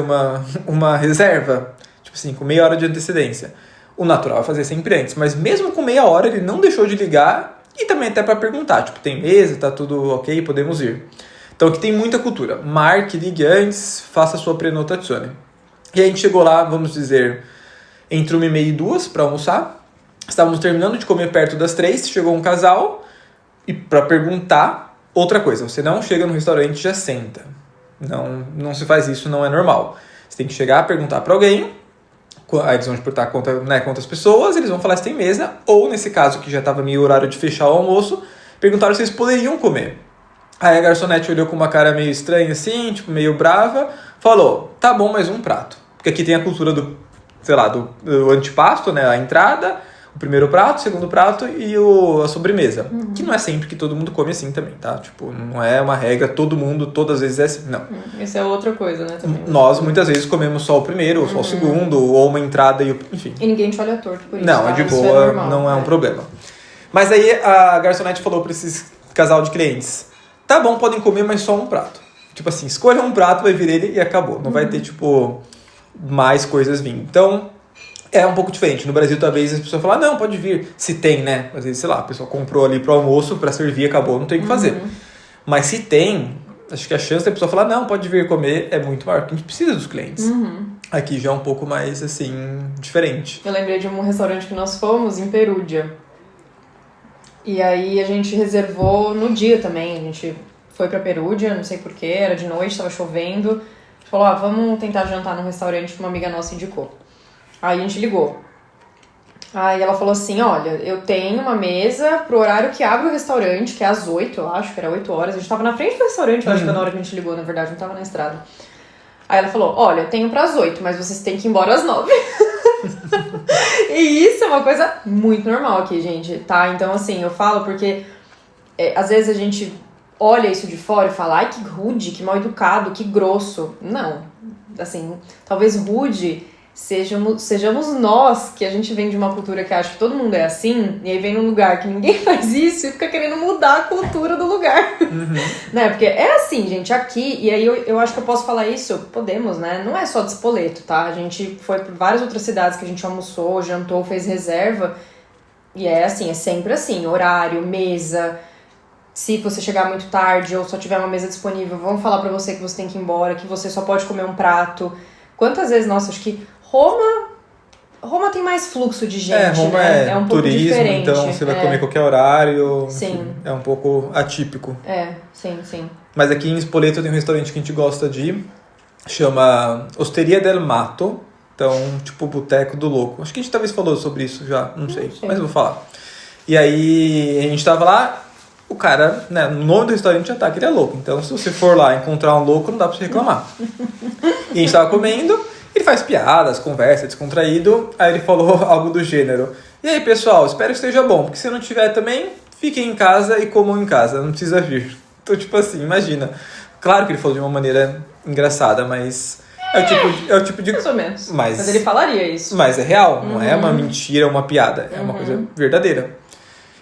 uma reserva? Tipo assim, com meia hora de antecedência. O natural é fazer sempre antes, mas mesmo com meia hora ele não deixou de ligar E também até para perguntar, tipo, tem mesa, tá tudo ok, podemos ir. Então aqui tem muita cultura. Marque, ligue antes, faça a sua prenotazione. E a gente chegou lá, vamos dizer, entre 1h30 e 2h para almoçar. Estávamos terminando de comer perto das 3h, chegou um casal e para perguntar outra coisa. Você não chega no restaurante e já senta. Não se faz isso, não é normal. Você tem que chegar, perguntar para alguém, aí eles vão te perguntar quantas pessoas, eles vão falar se tem mesa, ou nesse caso que já estava meio horário de fechar o almoço, perguntaram se eles poderiam comer. Aí a garçonete olhou com uma cara meio estranha assim, tipo meio brava, falou, tá bom, mais um prato. Porque aqui tem a cultura do antipasto, né, a entrada, o primeiro prato, o segundo prato e a sobremesa. Que não é sempre que todo mundo come assim também, tá? Tipo, não é uma regra, todo mundo, todas as vezes é assim, não. Isso é outra coisa, né, também. Nós, muitas vezes, comemos só o primeiro, ou só o segundo, ou uma entrada e enfim. E ninguém te olha torto por isso, não, tá? é de Isso boa, normal, não é um problema. Mas aí a garçonete falou pra esses casal de clientes, tá bom, podem comer, mas só um prato. Tipo assim, escolha um prato, vai vir ele e acabou. Não vai ter, tipo, mais coisas vindo. Então, é um pouco diferente. No Brasil, talvez, as pessoas falam, não, pode vir. Se tem, né? Às vezes, sei lá, a pessoa comprou ali pro almoço, pra servir, acabou, não tem o que fazer. Mas se tem, acho que a chance da pessoa falar, não, pode vir comer, é muito maior, porque a gente precisa dos clientes. Aqui já é um pouco mais, assim, diferente. Eu lembrei de um restaurante que nós fomos, em Perúdia. E aí a gente reservou no dia também, a gente foi pra Perúdia, não sei porquê, era de noite, tava chovendo. A gente falou, vamos tentar jantar num restaurante que uma amiga nossa indicou. Aí a gente ligou. Aí ela falou assim, olha, eu tenho uma mesa pro horário que abre o restaurante, que é às 8, eu acho, que era 8 horas. A gente tava na frente do restaurante, eu acho que na hora que a gente ligou, na verdade, não tava na estrada. Aí ela falou, olha, eu tenho pras 8, mas vocês têm que ir embora às 9. E isso é uma coisa muito normal aqui, gente, tá? Então, assim, eu falo porque às vezes a gente olha isso de fora e fala, ai, que rude, que mal educado, que grosso. Não, assim, talvez rude sejamos nós, que a gente vem de uma cultura que acha que todo mundo é assim, e aí vem num lugar que ninguém faz isso e fica querendo mudar a cultura do lugar. Né? Porque é assim, gente, aqui, e aí eu acho que eu posso falar isso, podemos, né? Não é só de Spoleto, tá? A gente foi por várias outras cidades que a gente almoçou, jantou, fez reserva, e é assim, é sempre assim, horário, mesa. Se você chegar muito tarde ou só tiver uma mesa disponível, vão falar pra você que você tem que ir embora, que você só pode comer um prato. Quantas vezes, nossa, acho que Roma tem mais fluxo de gente, Roma né? É um pouco turismo, diferente. então você vai comer qualquer horário. Sim. Enfim, é um pouco atípico. Sim. Mas aqui em Spoleto tem um restaurante que a gente gosta de ir, chama Osteria del Matto. Então, tipo, Boteco do Louco. Acho que a gente talvez falou sobre isso já, não sei, mas eu vou falar. E aí, a gente tava lá, o cara, né, o nome do restaurante já tá, que ele é louco. Então, se você for lá encontrar um louco, não dá pra você reclamar. E a gente tava comendo, ele faz piadas, conversa, descontraído. Aí ele falou algo do gênero, e aí, pessoal, espero que esteja bom, porque se não tiver também, fiquem em casa e comam em casa, não precisa vir. Então, tipo assim, imagina. Claro que ele falou de uma maneira engraçada, mas é o tipo de... Mais ou menos. Mas ele falaria isso. Mas é real, não é uma mentira, uma piada. É uma coisa verdadeira.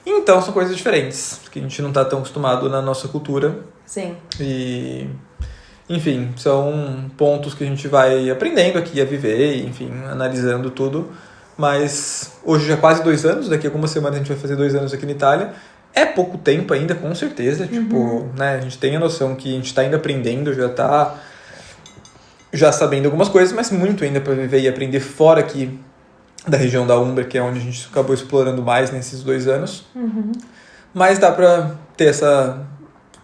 Então, são coisas diferentes, que a gente não tá tão acostumado na nossa cultura. Sim. E, enfim, são pontos que a gente vai aprendendo aqui a viver, enfim, analisando tudo. Mas hoje já é quase 2 anos, daqui a algumas semanas a gente vai fazer 2 anos aqui na Itália. É pouco tempo ainda, com certeza. Tipo, né, a gente tem a noção que a gente tá ainda aprendendo, já sabendo algumas coisas, mas muito ainda para viver e aprender fora aqui da região da Umbria, que é onde a gente acabou explorando mais nesses 2 anos. Mas dá para ter essa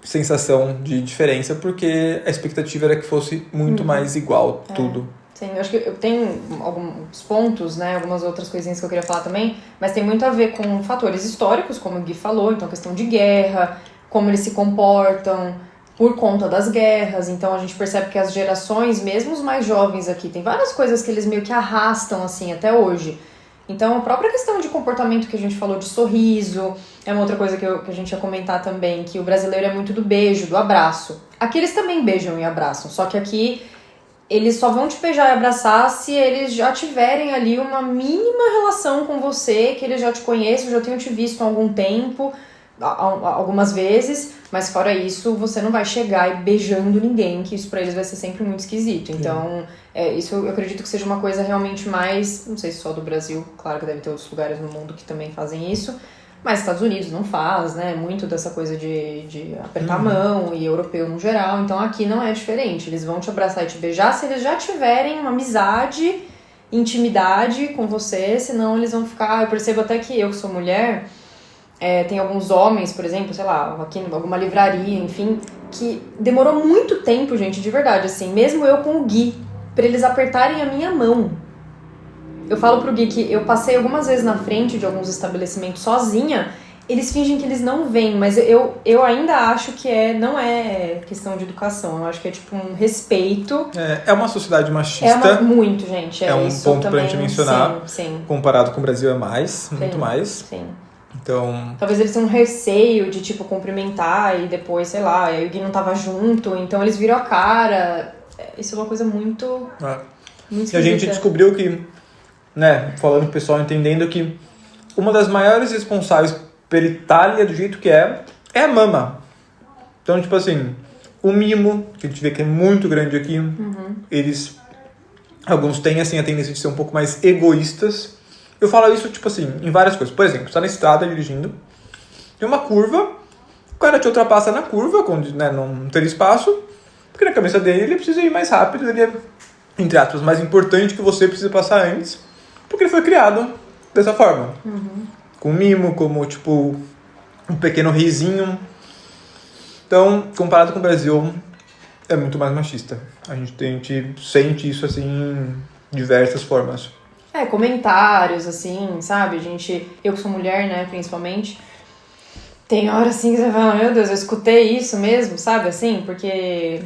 sensação de diferença, porque a expectativa era que fosse muito mais igual tudo. Sim, eu acho que eu tenho alguns pontos, né, algumas outras coisinhas que eu queria falar também, mas tem muito a ver com fatores históricos, como o Gui falou, então questão de guerra, como eles se comportam por conta das guerras. Então a gente percebe que as gerações, mesmo os mais jovens aqui, tem várias coisas que eles meio que arrastam assim até hoje. Então a própria questão de comportamento que a gente falou, de sorriso, é uma outra coisa que a gente ia comentar também, que o brasileiro é muito do beijo, do abraço. Aqui eles também beijam e abraçam, só que aqui eles só vão te beijar e abraçar se eles já tiverem ali uma mínima relação com você, que eles já te conhecem, já tenham te visto há algum tempo, algumas vezes, mas fora isso, você não vai chegar e beijando ninguém, que isso pra eles vai ser sempre muito esquisito. Então, isso eu acredito que seja uma coisa realmente mais, não sei se só do Brasil, claro que deve ter outros lugares no mundo que também fazem isso, Mas Estados Unidos não faz, né? Muito dessa coisa de apertar a mão e europeu no geral. Então aqui não é diferente. Eles vão te abraçar e te beijar se eles já tiverem uma amizade, intimidade com você. Senão eles vão ficar... Eu percebo até que eu, que sou mulher, tem alguns homens, por exemplo, sei lá, aqui em alguma livraria, enfim, que demorou muito tempo, gente, de verdade, assim. Mesmo eu com o Gui, pra eles apertarem a minha mão. Eu falo pro Gui que eu passei algumas vezes na frente de alguns estabelecimentos sozinha, eles fingem que eles não veem, mas eu ainda acho que não é questão de educação, eu acho que é tipo um respeito. É uma sociedade machista. Muito, gente. É um isso ponto também, pra gente mencionar. Sim. Comparado com o Brasil é mais, muito mais. Sim. Então... Talvez eles tenham um receio de, tipo, cumprimentar e depois, sei lá, aí o Gui não tava junto, então eles viram a cara. Isso é uma coisa muito E a gente descobriu que, né, falando com o pessoal, entendendo que uma das maiores responsáveis pela Itália do jeito que é a mama. Então, tipo assim, o mimo, que a gente vê que é muito grande aqui, alguns têm, assim, a tendência de ser um pouco mais egoístas. Eu falo isso, tipo assim, em várias coisas. Por exemplo, você tá na estrada dirigindo, tem uma curva, o cara te ultrapassa na curva, quando, né, não tem espaço, porque na cabeça dele ele precisa ir mais rápido, ele é, entre aspas, mais importante que você precisa passar antes, porque ele foi criado dessa forma. Com mimo, como, tipo, um pequeno reizinho. Então, comparado com o Brasil, é muito mais machista. A gente sente isso, assim, em diversas formas. Comentários, assim, sabe? Eu que sou mulher, né, principalmente, tem hora assim que você fala, meu Deus, eu escutei isso mesmo, sabe, assim, porque,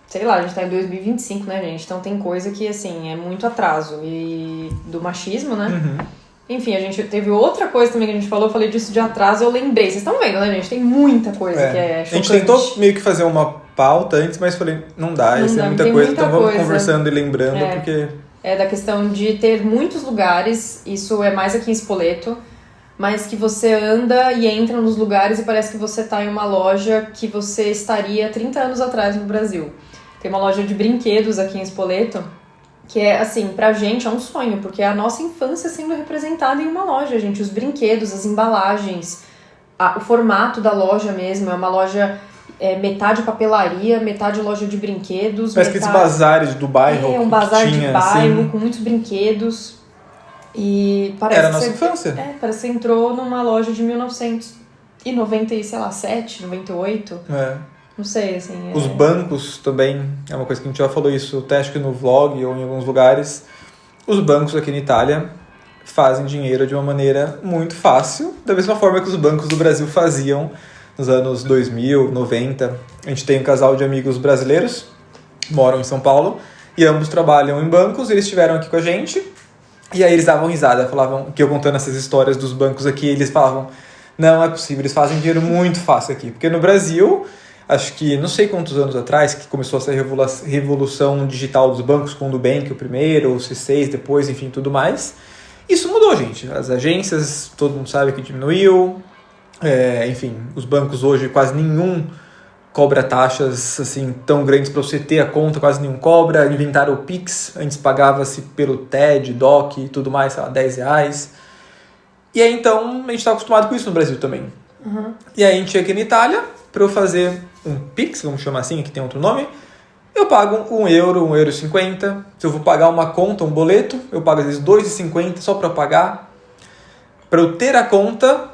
sei lá, a gente tá em 2025, né, gente? Então tem coisa que, assim, é muito atraso. E do machismo, né? Enfim, a gente teve outra coisa também que a gente falou, eu falei disso de atraso, eu lembrei. Vocês estão vendo, né, gente? Tem muita coisa que é chocante. A gente tentou meio que fazer uma pauta antes, mas falei, não dá, isso é muita coisa, então vamos conversando e lembrando, porque... da questão de ter muitos lugares, isso é mais aqui em Spoleto, mas que você anda e entra nos lugares e parece que você tá em uma loja que você estaria 30 anos atrás no Brasil. Tem uma loja de brinquedos aqui em Spoleto, que é, assim, pra gente é um sonho, porque é a nossa infância sendo representada em uma loja, gente. Os brinquedos, as embalagens, o formato da loja mesmo, é uma loja... metade papelaria, metade loja de brinquedos. Parece aqueles bazares do bairro. Um bazar tinha, de bairro, assim, com muitos brinquedos. E parece era a nossa infância. Parece que você entrou numa loja de 1997, 98. Não sei, assim... Os bancos também, é uma coisa que a gente já falou isso, até acho que no vlog ou em alguns lugares. Os bancos aqui na Itália fazem dinheiro de uma maneira muito fácil, da mesma forma que os bancos do Brasil faziam nos anos 2000, 90. A gente tem um casal de amigos brasileiros, moram em São Paulo, e ambos trabalham em bancos, eles estiveram aqui com a gente, e aí eles davam risada, falavam, que eu contando essas histórias dos bancos aqui, eles falavam, não é possível, eles fazem dinheiro muito fácil aqui, porque no Brasil, acho que não sei quantos anos atrás, que começou essa revolução digital dos bancos, com o Nubank o primeiro, o C6 depois, enfim, tudo mais, isso mudou, gente, as agências, todo mundo sabe que diminuiu, enfim, os bancos hoje quase nenhum cobra taxas assim tão grandes para você ter a conta, quase nenhum cobra. Inventaram o Pix, antes pagava-se pelo TED, DOC e tudo mais, sei lá, R$10. E aí então a gente está acostumado com isso no Brasil também. E aí a gente chega aqui na Itália, para eu fazer um Pix, vamos chamar assim, aqui tem outro nome, eu pago €1, €1,50. Se eu vou pagar uma conta, um boleto, eu pago às vezes R$2,50 só para pagar. Para eu ter a conta...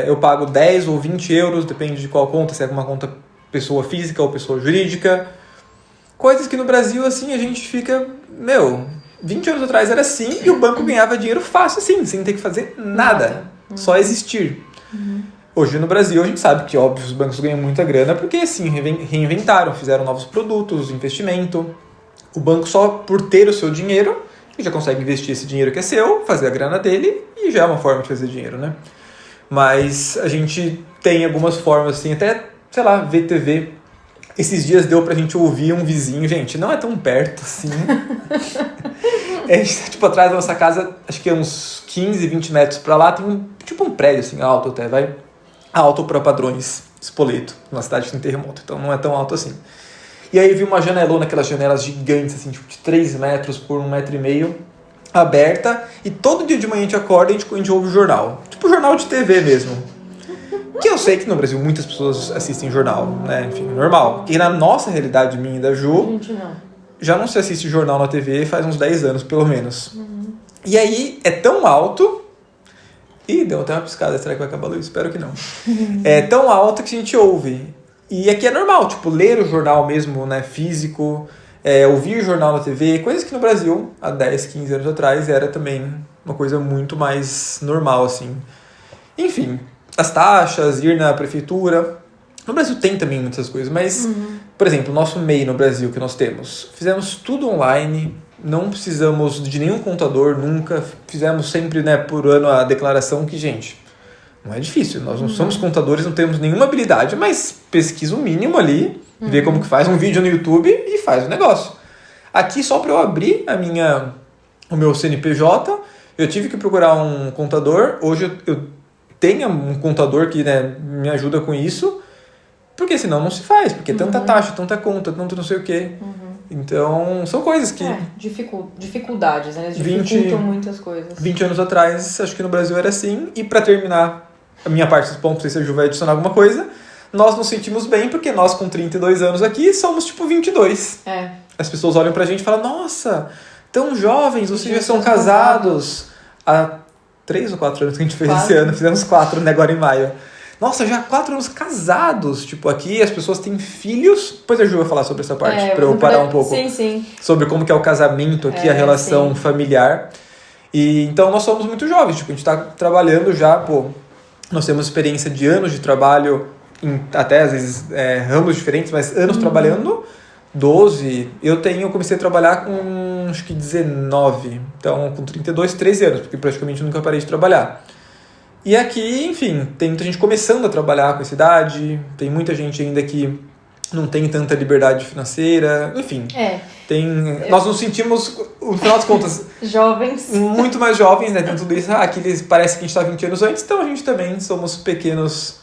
eu pago 10 ou 20 euros, depende de qual conta, se é uma conta pessoa física ou pessoa jurídica. Coisas que no Brasil, assim, a gente fica... 20 anos atrás era assim e o banco ganhava dinheiro fácil assim, sem ter que fazer nada. Só existir. Hoje no Brasil a gente sabe que, óbvio, os bancos ganham muita grana porque, assim, reinventaram, fizeram novos produtos, investimento. O banco só por ter o seu dinheiro, ele já consegue investir esse dinheiro que é seu, fazer a grana dele e já é uma forma de fazer dinheiro, né? Mas a gente tem algumas formas, assim, até, sei lá, ver TV. Esses dias deu pra gente ouvir um vizinho, gente, não é tão perto assim. A gente tá, tipo, atrás da nossa casa, acho que é uns 15, 20 metros pra lá, tem um prédio, assim, alto até, vai. Alto pra padrões, Spoleto, uma cidade que tem terremoto, então não é tão alto assim. E aí vi uma janelona, aquelas janelas gigantes, assim, tipo, de 3 metros por 1,5 metro. aberta, e todo dia de manhã a gente acorda e a gente ouve o jornal. Tipo jornal de TV mesmo. Que eu sei que no Brasil muitas pessoas assistem jornal, né? Enfim, normal. E na nossa realidade, minha e da Ju, Gente, não. já não se assiste jornal na TV faz uns 10 anos, pelo menos. E aí, é tão alto... Ih, deu até uma piscada, será que vai acabar a luz? Espero que não. É tão alto que a gente ouve. E aqui é normal, tipo, ler o jornal mesmo, né, físico, ouvir o jornal na TV, coisas que no Brasil, há 10, 15 anos atrás, era também uma coisa muito mais normal, assim. Enfim, as taxas, ir na prefeitura. No Brasil tem também muitas coisas, mas, por exemplo, o nosso MEI no Brasil que nós temos, fizemos tudo online, não precisamos de nenhum contador, nunca. Fizemos sempre, né, por ano a declaração que, gente, não é difícil. Nós não somos contadores, não temos nenhuma habilidade, mas pesquisa o mínimo ali, vê como que faz um vídeo no YouTube e faz o negócio. Aqui, só para eu abrir o meu CNPJ, eu tive que procurar um contador. Hoje eu tenho um contador que, né, me ajuda com isso, porque senão não se faz, porque é tanta taxa, tanta conta, tanto não sei o quê. Então, são coisas que... dificuldades, né? Dificultam muitas coisas. 20 anos atrás, acho que no Brasil era assim. E para terminar a minha parte dos pontos, não sei se a Ju vai adicionar alguma coisa, nós nos sentimos bem, porque nós com 32 anos aqui somos tipo 22. As pessoas olham pra gente e falam, nossa, tão jovens, vocês já são casados. Há 3 ou 4 anos que a gente fez esse ano, fizemos 4, né, agora em maio. Nossa, já há 4 anos casados. Tipo, aqui as pessoas têm filhos. Depois a Ju vai falar sobre essa parte, pra eu parar um pouco. Sim. Sobre como que é o casamento aqui, a relação familiar. E então nós somos muito jovens. Tipo, a gente tá trabalhando já, pô. Nós temos experiência de anos de trabalho, em até às vezes ramos diferentes, mas anos trabalhando. 12. Eu comecei a trabalhar com acho que 19. Então, com 32, 13 anos, porque praticamente nunca parei de trabalhar. E aqui, enfim, tem muita gente começando a trabalhar com essa idade, tem muita gente ainda que não tem tanta liberdade financeira, enfim. Nós nos sentimos, no final das contas, jovens. Muito mais jovens, né? Tem tudo isso, parece que a gente está 20 anos antes, então a gente também somos pequenos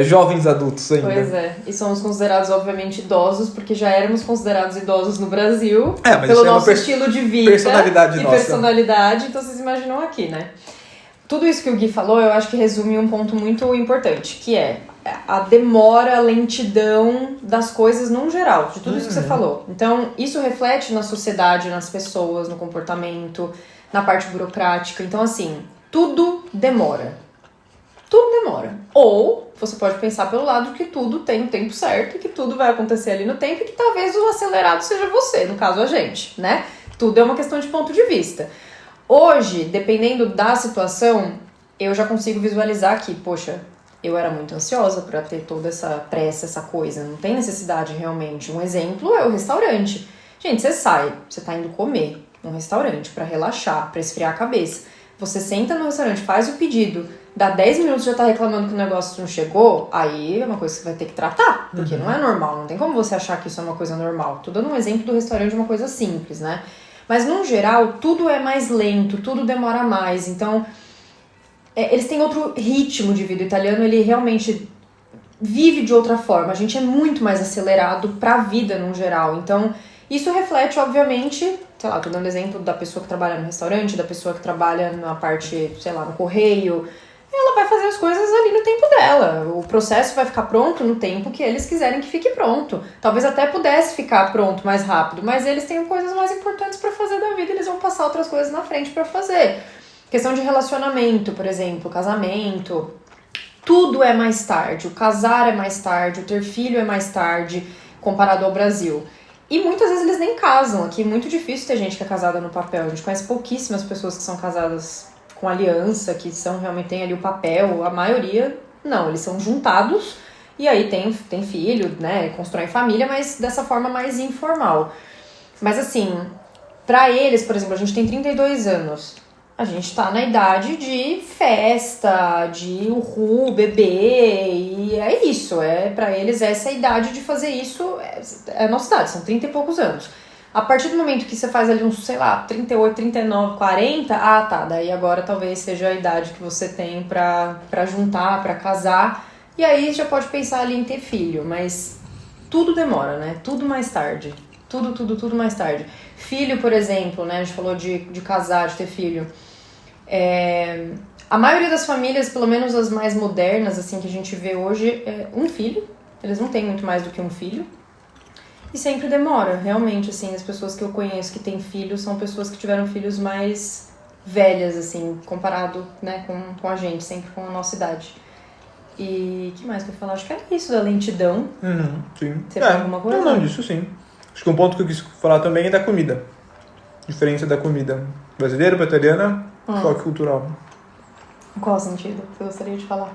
jovens adultos ainda. Pois é, e somos considerados, obviamente, idosos, porque já éramos considerados idosos no Brasil, mas pelo nosso estilo de vida personalidade e nossa. Personalidade, então vocês imaginam aqui, né? Tudo isso que o Gui falou, eu acho que resume um ponto muito importante, que é a demora, a lentidão das coisas num geral, de tudo isso que você falou. Então, isso reflete na sociedade, nas pessoas, no comportamento, na parte burocrática. Então, assim, tudo demora. Tudo demora. Ou você pode pensar pelo lado que tudo tem o tempo certo, e que tudo vai acontecer ali no tempo, e que talvez o acelerado seja você, no caso a gente, né? Tudo é uma questão de ponto de vista. Hoje, dependendo da situação, eu já consigo visualizar que, poxa, eu era muito ansiosa para ter toda essa pressa, essa coisa. Não tem necessidade realmente. Um exemplo é o restaurante. Gente, você tá indo comer num restaurante para relaxar, para esfriar a cabeça. Você senta no restaurante, faz o pedido, dá 10 minutos já tá reclamando que o negócio não chegou, aí é uma coisa que você vai ter que tratar, porque não é normal. Não tem como você achar que isso é uma coisa normal. Tô dando um exemplo do restaurante, uma coisa simples, né? Mas, no geral, tudo é mais lento, tudo demora mais. Então, eles têm outro ritmo de vida. O italiano, ele realmente vive de outra forma. A gente é muito mais acelerado pra vida, no geral. Então, isso reflete, obviamente, sei lá, tô dando exemplo da pessoa que trabalha no restaurante, da pessoa que trabalha na parte, sei lá, no correio. Ela vai fazer as coisas ali no tempo dela. O processo vai ficar pronto no tempo que eles quiserem que fique pronto. Talvez até pudesse ficar pronto mais rápido, mas eles têm coisas mais importantes pra fazer da vida e eles vão passar outras coisas na frente pra fazer. Questão de relacionamento, por exemplo, casamento. Tudo é mais tarde. O casar é mais tarde, o ter filho é mais tarde, comparado ao Brasil. E muitas vezes eles nem casam. Aqui é muito difícil ter gente que é casada no papel. A gente conhece pouquíssimas pessoas que são casadas com aliança, que realmente tem ali o papel. A maioria, não, eles são juntados e aí tem filho, né, constroem família, mas dessa forma mais informal. Mas assim, pra eles, por exemplo, a gente tem 32 anos, a gente tá na idade de festa, de uhul, bebê, e é isso, pra eles essa é a idade de fazer isso, é a nossa idade, são 30 e poucos anos. A partir do momento que você faz ali uns, sei lá, 38, 39, 40, tá, daí agora talvez seja a idade que você tem pra juntar, pra casar, e aí já pode pensar ali em ter filho, mas tudo demora, né? Tudo mais tarde. tudo mais tarde. Filho, por exemplo, né? A gente falou de casar, de ter filho. A maioria das famílias, pelo menos as mais modernas, assim, que a gente vê hoje, é um filho. Eles não têm muito mais do que um filho. E sempre demora, realmente, assim, as pessoas que eu conheço que têm filhos são pessoas que tiveram filhos mais velhas, assim, comparado, né, com a gente, sempre com a nossa idade. E o que mais que eu ia falar? Acho que era isso da lentidão. Sim. Você fala alguma coisa? Não, disso sim. Acho que um ponto que eu quis falar também é da comida. Diferença da comida brasileira para italiana, choque cultural. Em qual sentido que eu gostaria de falar?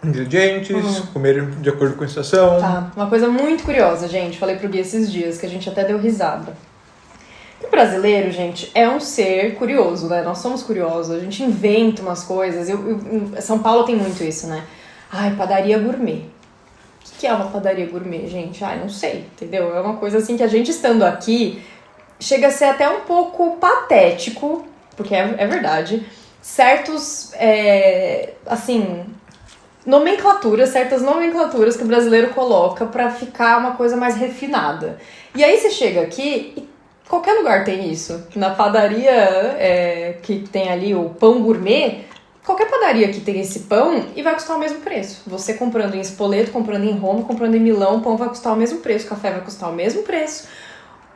Ingredientes, comer de acordo com a estação. Tá, uma coisa muito curiosa, gente. Falei pro Gui esses dias, que a gente até deu risada. O brasileiro, gente, é um ser curioso, né? Nós somos curiosos, a gente inventa umas coisas. São Paulo tem muito isso, né? Ai, padaria gourmet. O que é uma padaria gourmet, gente? Ai, não sei, entendeu? É uma coisa assim que a gente estando aqui chega a ser até um pouco patético, porque é verdade. Certos, assim, certas nomenclaturas que o brasileiro coloca pra ficar uma coisa mais refinada. E aí você chega aqui e qualquer lugar tem isso. Na padaria que tem ali o pão gourmet, qualquer padaria que tem esse pão e vai custar o mesmo preço. Você comprando em Spoleto, comprando em Roma, comprando em Milão, o pão vai custar o mesmo preço, o café vai custar o mesmo preço.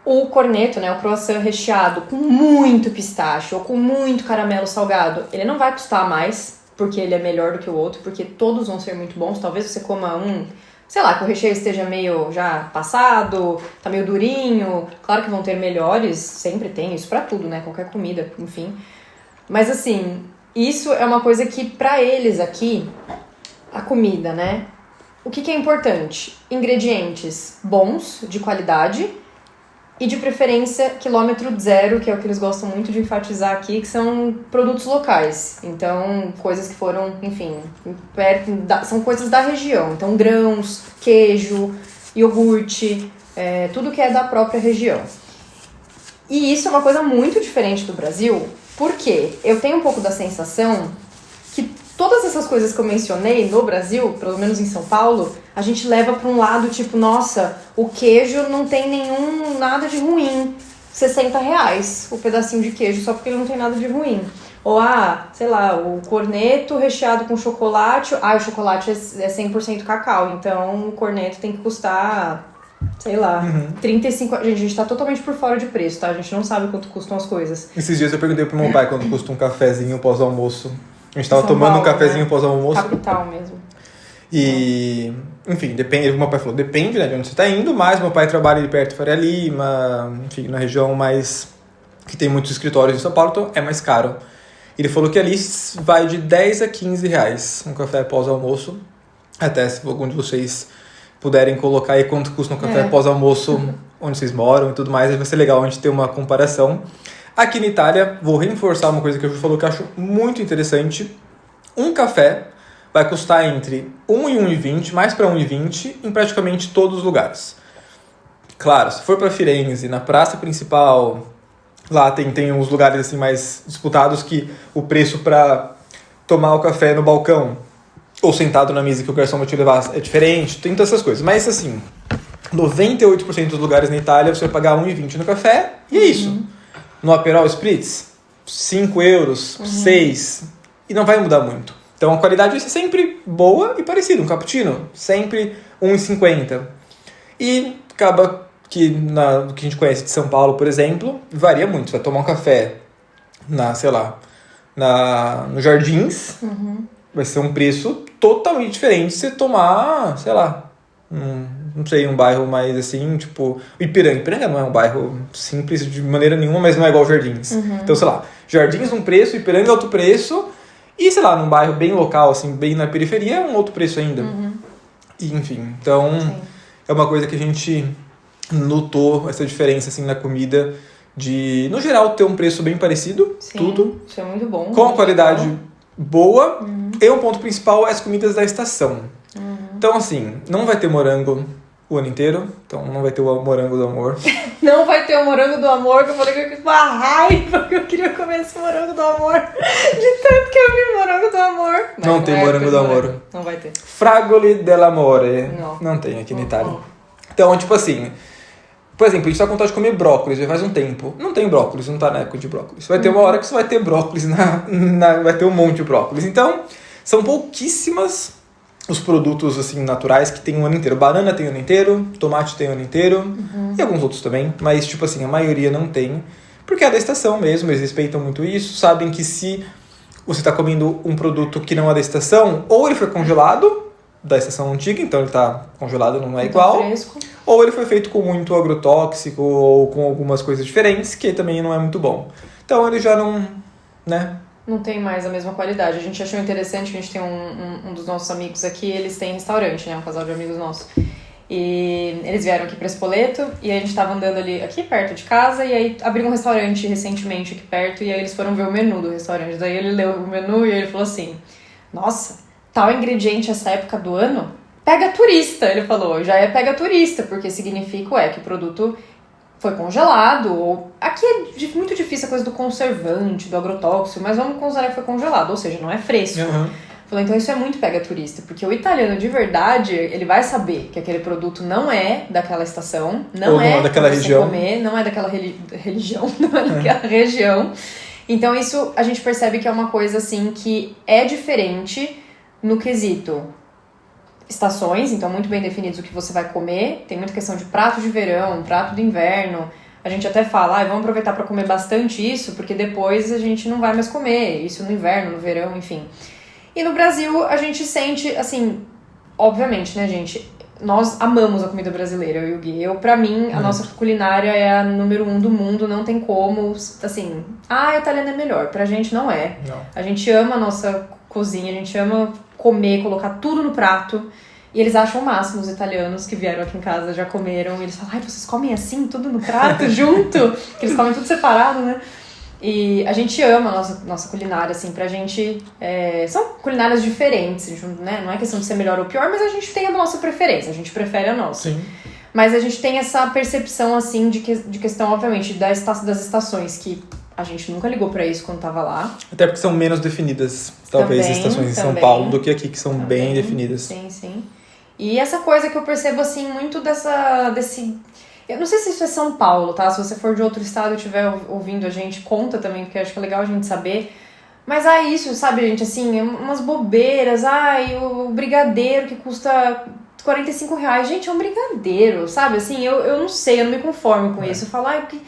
O corneto, né, o croissant recheado com muito pistache ou com muito caramelo salgado, ele não vai custar mais, porque ele é melhor do que o outro, porque todos vão ser muito bons. Talvez você coma sei lá, que o recheio esteja meio já passado, tá meio durinho. Claro que vão ter melhores, sempre tem isso pra tudo, né, qualquer comida, enfim. Mas assim, isso é uma coisa que pra eles aqui, a comida, né, o que é importante? Ingredientes bons, de qualidade, e de preferência quilômetro zero, que é o que eles gostam muito de enfatizar aqui, que são produtos locais. Então, coisas que foram, enfim, são coisas da região. Então, grãos, queijo, iogurte, tudo que é da própria região. E isso é uma coisa muito diferente do Brasil, porque eu tenho um pouco da sensação que todas essas coisas que eu mencionei no Brasil, pelo menos em São Paulo, a gente leva para um lado tipo, nossa, o queijo não tem nada de ruim, R$60 o pedacinho de queijo, só porque ele não tem nada de ruim. Ou, sei lá, o corneto recheado com chocolate, o chocolate é 100% cacau, então o corneto tem que custar, sei lá, 35... Gente, a gente tá totalmente por fora de preço, tá? A gente não sabe quanto custam as coisas. Esses dias eu perguntei pro meu pai quanto custa um cafezinho pós-almoço. A gente tava São tomando Paulo, um cafezinho né? pós-almoço. Capital mesmo. E, enfim, depende. Meu pai falou, depende, né, de onde você tá indo, mas meu pai trabalha ali perto de Faria Lima, enfim, na região mais que tem muitos escritórios em São Paulo, então é mais caro. Ele falou que ali vai de 10 a 15 reais um café pós-almoço. Até se algum de vocês puderem colocar aí quanto custa um café pós-almoço onde vocês moram e tudo mais, aí vai ser legal a gente ter uma comparação. Aqui na Itália, vou reforçar uma coisa que a Ju falou que eu acho muito interessante. Um café vai custar entre 1 e 1,20, mais para 1,20 em praticamente todos os lugares. Claro, se for para Firenze, na praça principal, lá tem uns lugares assim mais disputados que o preço para tomar o café no balcão ou sentado na mesa que o garçom vai te levar é diferente, tem todas essas coisas. Mas assim, 98% dos lugares na Itália você vai pagar 1,20 no café e é isso. No Aperol Spritz, 5 euros, 6, e não vai mudar muito. Então a qualidade vai ser sempre boa e parecida. Um cappuccino, sempre 1,50. E acaba que no que a gente conhece de São Paulo, por exemplo, varia muito. Você vai tomar um café no Jardins, vai ser um preço totalmente diferente se você tomar, sei lá, não sei, um bairro mais assim, tipo Ipiranga. Ipiranga não é um bairro simples de maneira nenhuma, mas não é igual Jardins. Então, sei lá, Jardins um preço, Ipiranga é outro preço, e sei lá, num bairro bem local, assim, bem na periferia, é um outro preço ainda. E, enfim, então é uma coisa que a gente notou, essa diferença assim na comida, de, no geral, ter um preço bem parecido, tudo. Isso é muito bom. Com a qualidade boa, e o ponto principal é as comidas da estação. Então, assim, não vai ter morango o ano inteiro, então não vai ter o morango do amor. Não vai ter o morango do amor, que eu falei que eu queria uma raiva, que eu queria comer esse morango do amor, de tanto que eu vi morango do amor. Mas não tem morango do amor. Não vai ter. Fragole dell'amore. Não tem aqui na Itália. Então, tipo assim, Por exemplo, a gente tá com vontade de comer brócolis, já faz um tempo. Não tem brócolis, não tá na época de brócolis. Vai ter uma hora que você vai ter brócolis, vai ter um monte de brócolis. Então, são pouquíssimas os produtos assim naturais que tem o ano inteiro. Banana tem o ano inteiro, tomate tem o ano inteiro, e alguns outros também. Mas, tipo assim, a maioria não tem. Porque é da estação mesmo, eles respeitam muito isso. Sabem que se você tá comendo um produto que não é da estação, ou ele foi congelado da estação antiga, então ele tá congelado, não é igual. Fresco. Ou ele foi feito com muito agrotóxico ou com algumas coisas diferentes, que também não é muito bom. Então ele já não, né? Não tem mais a mesma qualidade. A gente achou interessante que a gente tem um dos nossos amigos aqui, eles têm restaurante, né? Um casal de amigos nossos. E eles vieram aqui pra Spoleto e a gente tava andando ali aqui perto de casa e aí abriu um restaurante recentemente aqui perto e aí eles foram ver o menu do restaurante. Daí ele leu o menu e ele falou assim, nossa, tal ingrediente essa época do ano pega turista, ele falou, já é pega turista, porque significa que o produto foi congelado, ou aqui é muito difícil a coisa do conservante, do agrotóxico, mas vamos considerar que foi congelado, ou seja, não é fresco. Falou, então isso é muito pega turista, porque o italiano de verdade, ele vai saber que aquele produto não é daquela estação, não é daquela região, comer, não é daquela religião, não é daquela região. Então isso a gente percebe que é uma coisa assim que é diferente no quesito estações, então muito bem definidos o que você vai comer, tem muita questão de prato de verão, prato de inverno, a gente até fala, vamos aproveitar para comer bastante isso, porque depois a gente não vai mais comer isso no inverno, no verão, enfim. E no Brasil a gente sente, assim, obviamente, né, gente, nós amamos a comida brasileira, eu e o Gui. Pra mim, a nossa culinária é a número 1 do mundo, não tem como, assim, a italiana é melhor, pra gente não é. Não. A gente ama a nossa cozinha, a gente ama comer, colocar tudo no prato. E eles acham o máximo, os italianos que vieram aqui em casa já comeram. E eles falam, vocês comem assim, tudo no prato, junto? Que eles comem tudo separado, né? E a gente ama a nossa culinária, assim, pra gente... são culinárias diferentes, a gente, né? Não é questão de ser melhor ou pior, mas a gente tem a nossa preferência, a gente prefere a nossa. Sim. Mas a gente tem essa percepção, assim, de questão, obviamente, das estações, que a gente nunca ligou pra isso quando tava lá. Até porque são menos definidas, talvez, as estações em São Paulo do que aqui, que são bem definidas. Sim, sim. E essa coisa que eu percebo, assim, muito desse... Eu não sei se isso é São Paulo, tá? Se você for de outro estado e estiver ouvindo a gente, conta também, porque eu acho que é legal a gente saber. Mas isso, sabe, gente, assim, umas bobeiras. O brigadeiro que custa R$45. Gente, é um brigadeiro, sabe? Assim, eu não sei, eu não me conformo com isso. Eu falo, o que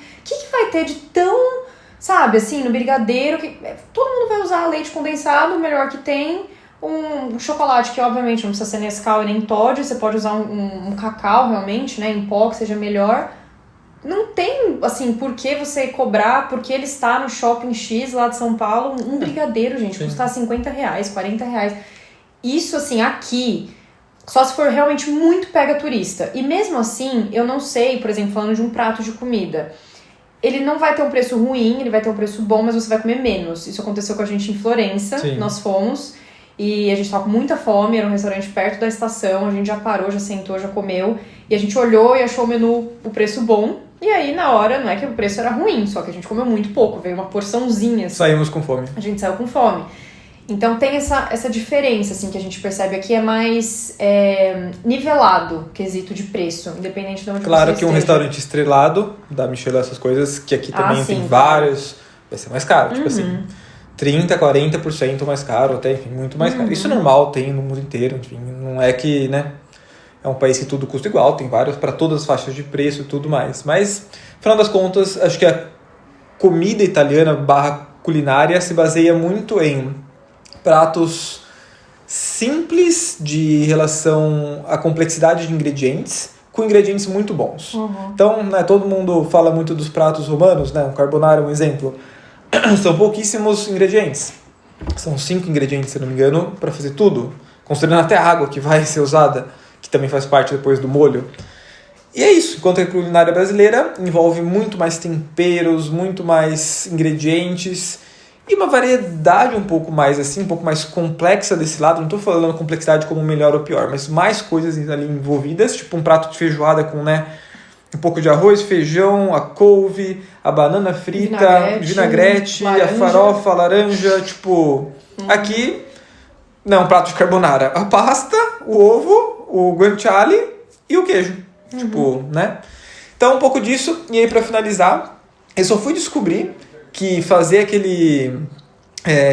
vai ter de tão, sabe, assim, no brigadeiro? Que todo mundo vai usar leite condensado, o melhor que tem. Um chocolate que, obviamente, não precisa ser Nescau e nem Toddy, você pode usar um cacau, realmente, né, em pó, que seja melhor. Não tem, assim, por que você cobrar, porque ele está no Shopping X lá de São Paulo, um brigadeiro, gente, custar R$50, R$40. Isso, assim, aqui, só se for realmente muito pega turista. E mesmo assim, eu não sei, por exemplo, falando de um prato de comida, ele não vai ter um preço ruim, ele vai ter um preço bom, mas você vai comer menos. Isso aconteceu com a gente em Florença, nós fomos... E a gente tava com muita fome, era um restaurante perto da estação, a gente já parou, já sentou, já comeu. E a gente olhou e achou o menu, o preço bom. E aí, na hora, não é que o preço era ruim, só que a gente comeu muito pouco, veio uma porçãozinha. Assim. Saímos com fome. A gente saiu com fome. Então tem essa diferença, assim, que a gente percebe aqui, é mais nivelado, quesito de preço, independente de onde claro você que um restaurante estrelado, da Michelin, essas coisas, que aqui também tem vários, vai ser mais caro, tipo assim... 30%, 40% mais caro, até, enfim, muito mais caro. Isso é normal, tem no mundo inteiro, enfim, não é que, né, é um país que tudo custa igual, tem vários para todas as faixas de preço e tudo mais. Mas, no final das contas, acho que a comida italiana / culinária se baseia muito em pratos simples de relação à complexidade de ingredientes, com ingredientes muito bons. Então, né, todo mundo fala muito dos pratos romanos, né, um carbonara é um exemplo. São pouquíssimos ingredientes. São 5 ingredientes, se não me engano, para fazer tudo. Considerando até a água que vai ser usada, que também faz parte depois do molho. E é isso. Enquanto a culinária brasileira envolve muito mais temperos, muito mais ingredientes e uma variedade um pouco mais assim, um pouco mais complexa desse lado. Não estou falando complexidade como melhor ou pior, mas mais coisas ali envolvidas, tipo um prato de feijoada com, né, um pouco de arroz, feijão, a couve, a banana frita, vinagrete, a farofa, a laranja, tipo... Aqui, não, um prato de carbonara. A pasta, o ovo, o guanciale e o queijo. Tipo, né? Então, um pouco disso. E aí, pra finalizar, eu só fui descobrir que fazer aquele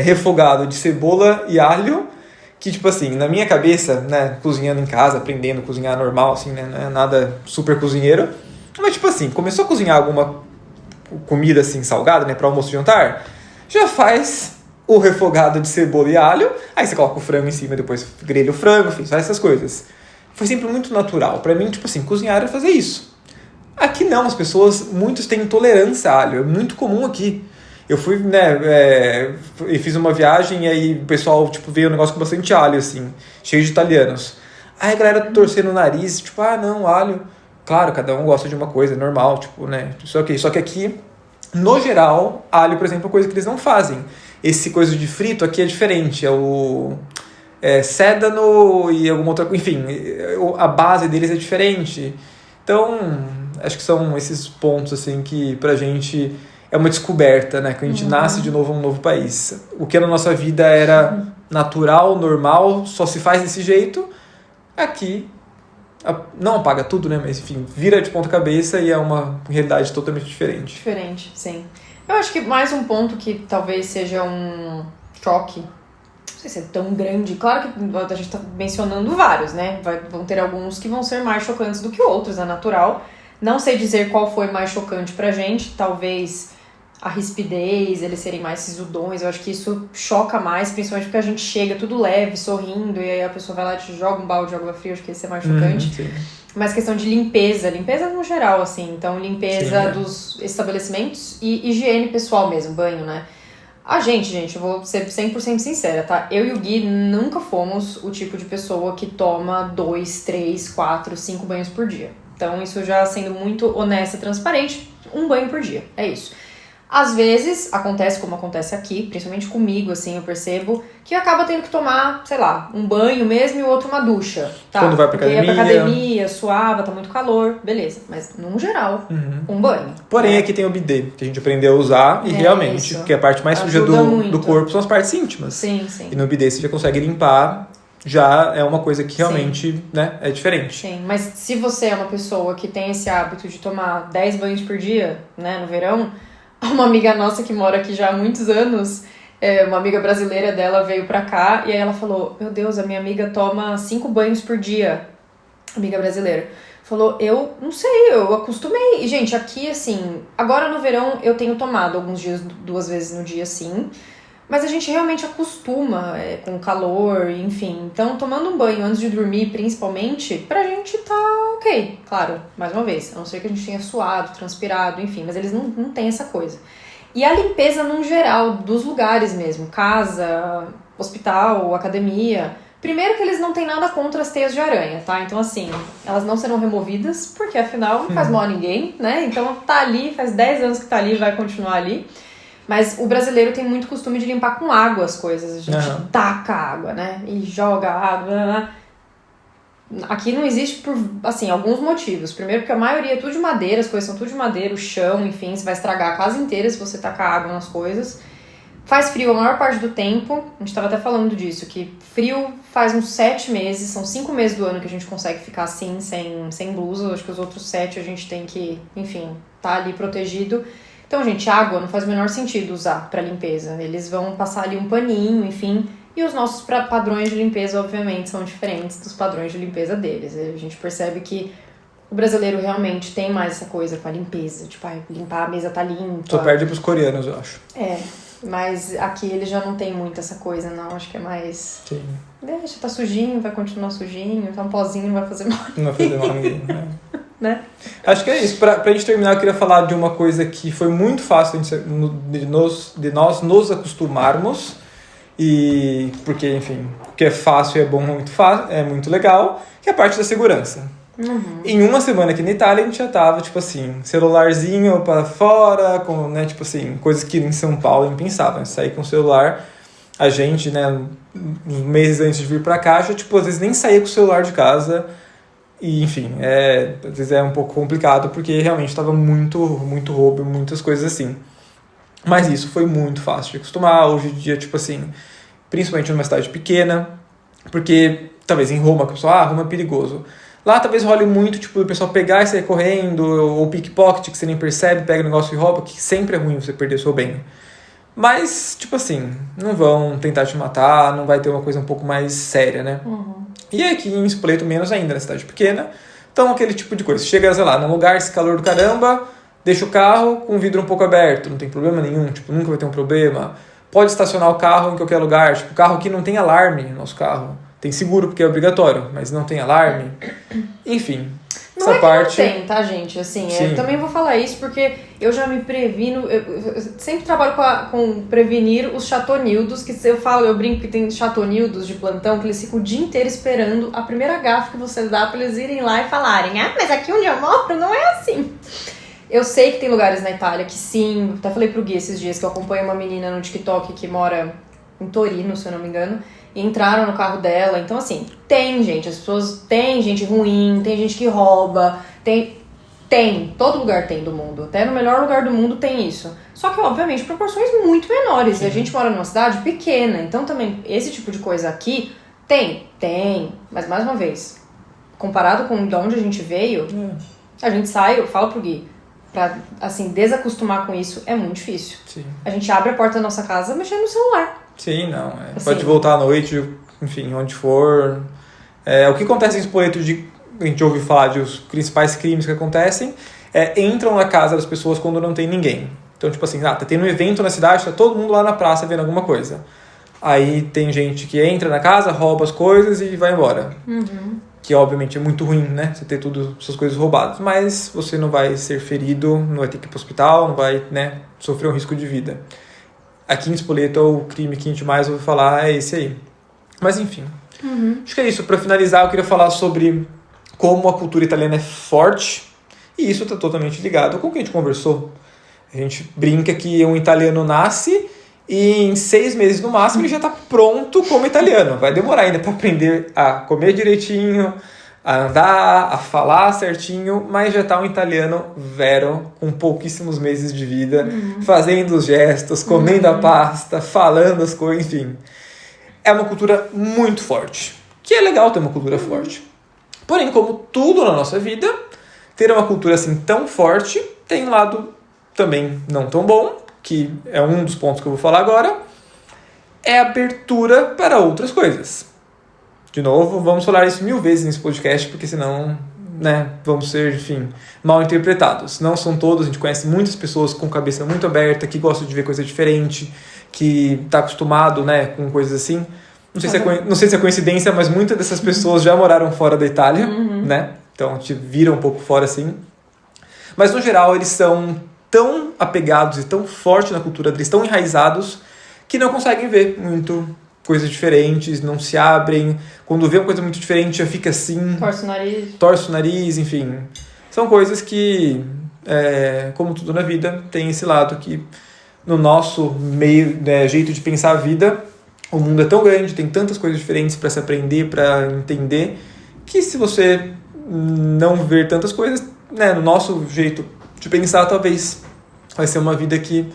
refogado de cebola e alho, que, tipo assim, na minha cabeça, né, cozinhando em casa, aprendendo a cozinhar normal, assim, né, não é nada super cozinheiro, mas, tipo assim, começou a cozinhar alguma comida, assim, salgada, né, para almoço e jantar, já faz o refogado de cebola e alho, aí você coloca o frango em cima, depois grelha o frango, enfim, faz essas coisas. Foi sempre muito natural. Pra mim, tipo assim, cozinhar era fazer isso. Aqui não, muitos têm intolerância a alho, é muito comum aqui. Eu fui, né, e fiz uma viagem e aí o pessoal, tipo, veio um negócio com bastante alho, assim, cheio de italianos. Aí a galera torcendo o nariz, tipo, não, alho. Claro, cada um gosta de uma coisa, normal, tipo, né, só que aqui, no geral, alho, por exemplo, é uma coisa que eles não fazem. Esse coisa de frito aqui é diferente, é o sédano e alguma outra, enfim, a base deles é diferente. Então, acho que são esses pontos, assim, que pra gente é uma descoberta, né? Que a gente nasce de novo num novo país. O que na nossa vida era natural, normal, só se faz desse jeito, aqui não apaga tudo, né? Mas, enfim, vira de ponta cabeça e é uma realidade totalmente diferente. Diferente, sim. Eu acho que mais um ponto que talvez seja um choque, não sei se é tão grande, claro que a gente tá mencionando vários, né? Vão ter alguns que vão ser mais chocantes do que outros, é natural. Não sei dizer qual foi mais chocante pra gente, talvez a rispidez, eles serem mais sisudões, eu acho que isso choca mais, principalmente porque a gente chega tudo leve, sorrindo, e aí a pessoa vai lá e te joga um balde de água fria, acho que isso é mais chocante. Sim. Mas questão de limpeza no geral, assim, então limpeza dos estabelecimentos e higiene pessoal mesmo, banho, né? A gente, eu vou ser 100% sincera, tá? Eu e o Gui nunca fomos o tipo de pessoa que toma 2, 3, 4, 5 banhos por dia. Então, isso já sendo muito honesta e transparente, um banho por dia, é isso. Às vezes, acontece como acontece aqui, principalmente comigo, assim, eu percebo que acaba tendo que tomar, sei lá, um banho mesmo e o outro uma ducha, tá? Quando vai pra academia. Porque ia pra academia, suava, tá muito calor, beleza. Mas, no geral, um banho. Porém, aqui tem o bidê, que a gente aprendeu a usar e realmente, porque a parte mais suja do corpo são as partes íntimas. Sim. E no bidê você já consegue limpar, já é uma coisa que realmente, né, é diferente. Sim, mas se você é uma pessoa que tem esse hábito de tomar 10 banhos por dia, né, no verão, uma amiga nossa que mora aqui já há muitos anos, uma amiga brasileira dela veio pra cá e aí ela falou, meu Deus, a minha amiga toma 5 banhos por dia, amiga brasileira. Falou, eu não sei, eu acostumei. E, gente, aqui, assim, agora no verão eu tenho tomado alguns dias, 2 vezes no dia, sim. Mas a gente realmente acostuma com o calor, enfim. Então, tomando um banho antes de dormir, principalmente, pra gente tá ok. Claro, mais uma vez, a não ser que a gente tenha suado, transpirado, enfim. Mas eles não têm essa coisa. E a limpeza, no geral, dos lugares mesmo. Casa, hospital, academia. Primeiro que eles não têm nada contra as teias de aranha, tá? Então, assim, elas não serão removidas, porque afinal não faz mal a ninguém, né? Então, tá ali, faz 10 anos que tá ali, vai continuar ali. Mas o brasileiro tem muito costume de limpar com água as coisas. A gente taca água, né? E joga água. Aqui não existe por, assim, alguns motivos. Primeiro porque a maioria é tudo de madeira, as coisas são tudo de madeira, o chão, enfim, você vai estragar a casa inteira se você tacar água nas coisas. Faz frio a maior parte do tempo. A gente tava até falando disso, que frio faz uns 7 meses, são 5 meses do ano que a gente consegue ficar assim, sem blusa. Acho que os outros 7 a gente tem que, enfim, tá ali protegido. Então, gente, água não faz o menor sentido usar para limpeza. Eles vão passar ali um paninho, enfim. E os nossos padrões de limpeza, obviamente, são diferentes dos padrões de limpeza deles. A gente percebe que o brasileiro realmente tem mais essa coisa com a limpeza. Tipo, limpar a mesa tá limpa. Só perde pros coreanos, eu acho. Mas aqui eles já não tem muito essa coisa, não. Acho que é mais... Sim. Deixa, tá sujinho, vai continuar sujinho. Tá um pozinho, não vai fazer mal. Não vai fazer mal a ninguém, né? Acho que é isso. Pra gente terminar, eu queria falar de uma coisa que foi muito fácil de nós nos acostumarmos. E porque, enfim, o que é fácil e é bom, é muito legal, que é a parte da segurança. Em uma semana aqui na Itália, a gente já tava, tipo assim, celularzinho para fora, com, né, tipo assim, coisas que em São Paulo é impensável. Sair com o celular, a gente, né, uns meses antes de vir pra cá, já, tipo, às vezes nem saía com o celular de casa. E, enfim, às vezes é um pouco complicado, porque realmente tava muito roubo, muitas coisas assim. Mas isso foi muito fácil de acostumar. Hoje em dia, tipo assim, principalmente numa cidade pequena, porque talvez em Roma, que o pessoal, Roma é perigoso. Lá talvez role muito, tipo, o pessoal pegar e sair correndo, ou pickpocket, que você nem percebe, pega o negócio e rouba, que sempre é ruim você perder seu bem. Mas, tipo assim, não vão tentar te matar, não vai ter uma coisa um pouco mais séria, né? E aqui em Spoleto menos ainda, na cidade pequena. Então, aquele tipo de coisa. Chega, sei lá, num lugar, esse calor do caramba, deixa o carro com o vidro um pouco aberto, não tem problema nenhum, tipo, nunca vai ter um problema. Pode estacionar o carro em qualquer lugar, tipo, o carro aqui não tem alarme, nosso carro. Tem seguro porque é obrigatório, mas não tem alarme. Enfim, não essa é parte... que não tem, tá, gente? Assim, eu também vou falar isso porque eu já me previno. Eu sempre trabalho com prevenir os chatonildos, que eu brinco que tem chatonildos de plantão que eles ficam o dia inteiro esperando a primeira gafe que você dá pra eles irem lá e falarem: ah, mas aqui onde eu moro não é assim. Eu sei que tem lugares na Itália que sim, até falei pro Gui esses dias que eu acompanho uma menina no TikTok que mora em Torino, se eu não me engano, e entraram no carro dela. Então, assim, tem gente, as pessoas, tem gente ruim, tem gente que rouba, tem, todo lugar tem do mundo, até no melhor lugar do mundo tem isso. Só que, obviamente, proporções muito menores, sim. E a gente mora numa cidade pequena, então também esse tipo de coisa aqui tem, mas mais uma vez, comparado com de onde a gente veio, a gente sai, eu falo pro Gui, pra, assim, desacostumar com isso é muito difícil. Sim. A gente abre a porta da nossa casa mexendo no celular. Sim, não. Assim, pode voltar à noite, enfim, onde for. O que acontece em Spoleto, a gente ouve falar de os principais crimes que acontecem, entram na casa das pessoas quando não tem ninguém. Então, tipo assim, tá tendo um evento na cidade, tá todo mundo lá na praça vendo alguma coisa. Aí tem gente que entra na casa, rouba as coisas e vai embora. Que obviamente é muito ruim, né? Você ter tudo, suas coisas roubadas. Mas você não vai ser ferido, não vai ter que ir pro hospital, não vai, né, sofrer um risco de vida. Aqui em Spoleto, o crime que a gente mais ouve falar é esse aí. Mas enfim, acho que é isso. Para finalizar, eu queria falar sobre como a cultura italiana é forte. E isso está totalmente ligado com o que a gente conversou. A gente brinca que um italiano nasce e em 6 meses no máximo ele já está pronto como italiano. Vai demorar ainda para aprender a comer direitinho, a andar, a falar certinho, mas já está um italiano vero, com pouquíssimos meses de vida, fazendo os gestos, comendo a pasta, falando as coisas, enfim. É uma cultura muito forte, que é legal ter uma cultura forte. Porém, como tudo na nossa vida, ter uma cultura assim tão forte tem um lado também não tão bom, que é um dos pontos que eu vou falar agora, é abertura para outras coisas. De novo, vamos falar isso 1000 vezes nesse podcast, porque senão, né, vamos ser, enfim, mal interpretados. Não são todos, a gente conhece muitas pessoas com cabeça muito aberta, que gostam de ver coisa diferente, que está acostumado, né, com coisas assim. Não sei se é coincidência, mas muitas dessas pessoas já moraram fora da Itália, né? Então, te viram um pouco fora, assim. Mas, no geral, eles são tão apegados e tão fortes na cultura deles, tão enraizados, que não conseguem ver muito coisas diferentes, não se abrem. Quando vê uma coisa muito diferente, já fica assim. Torce o nariz, enfim. São coisas que, como tudo na vida, tem esse lado que, no nosso meio, jeito de pensar a vida, o mundo é tão grande, tem tantas coisas diferentes para se aprender, para entender, que se você não ver tantas coisas, né, no nosso jeito de pensar, talvez vai ser uma vida que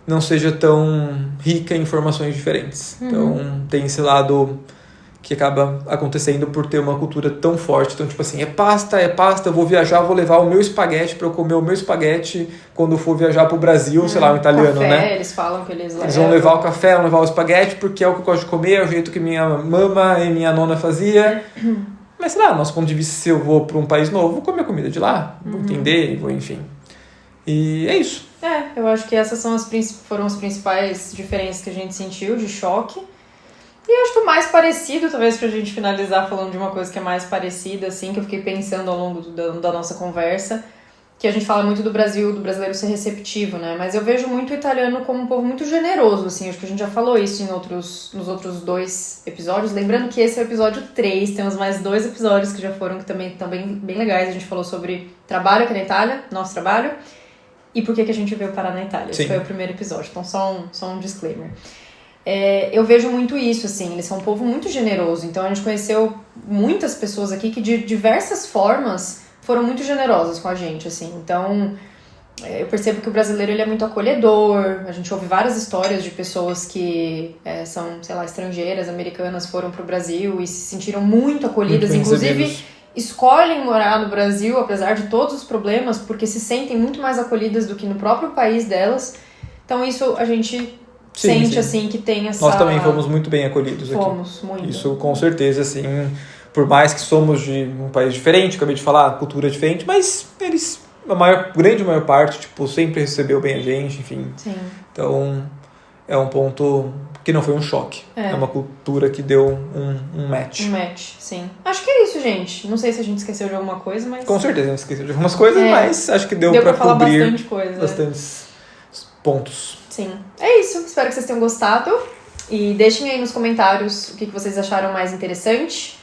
não seja tão rica em informações diferentes. Então, tem esse lado que acaba acontecendo por ter uma cultura tão forte. Então, tipo assim, é pasta, eu vou viajar, vou levar o meu espaguete para eu comer o meu espaguete quando eu for viajar pro Brasil, sei lá, um italiano, café, né? Eles falam que eles levam. Eles vão levar o café, vão levar o espaguete, porque é o que eu gosto de comer, é o jeito que minha mama e minha nona fazia. Mas, sei lá, nosso ponto de vista, se eu vou para um país novo, vou comer a comida de lá, vou entender, enfim. E é isso. Eu acho que essas foram as principais diferenças que a gente sentiu de choque. E eu acho que o mais parecido, talvez pra gente finalizar falando de uma coisa que é mais parecida, assim, que eu fiquei pensando ao longo da nossa conversa, que a gente fala muito do Brasil, do brasileiro ser receptivo, né? Mas eu vejo muito o italiano como um povo muito generoso, assim. Acho que a gente já falou isso nos outros 2 episódios. Lembrando que esse é o episódio 3, temos mais 2 episódios que já foram que também estão bem legais. A gente falou sobre trabalho aqui na Itália, nosso trabalho, e por que a gente veio parar na Itália. Sim. Esse foi o primeiro episódio, então só um disclaimer. Eu vejo muito isso, assim, eles são um povo muito generoso, então a gente conheceu muitas pessoas aqui que de diversas formas foram muito generosas com a gente, assim, então eu percebo que o brasileiro ele é muito acolhedor, a gente ouve várias histórias de pessoas que são, sei lá, estrangeiras, americanas, foram pro Brasil e se sentiram muito acolhidas, muito inclusive escolhem morar no Brasil, apesar de todos os problemas, porque se sentem muito mais acolhidas do que no próprio país delas. Então isso a gente sente, assim, que tem essa... Nós também fomos muito bem acolhidos aqui. Fomos, muito. Isso com certeza, assim, por mais que somos de um país diferente, acabei de falar, cultura diferente, mas eles, grande maior parte, tipo, sempre recebeu bem a gente, enfim. Sim. Então, é um ponto que não foi um choque. É uma cultura que deu um match. Um match, sim. Acho que é isso, gente. Não sei se a gente esqueceu de alguma coisa, mas... Com certeza a gente esqueceu de algumas coisas, mas acho que deu pra falar cobrir bastante coisa. bastantes pontos. Sim. É isso. Espero que vocês tenham gostado. E deixem aí nos comentários o que vocês acharam mais interessante.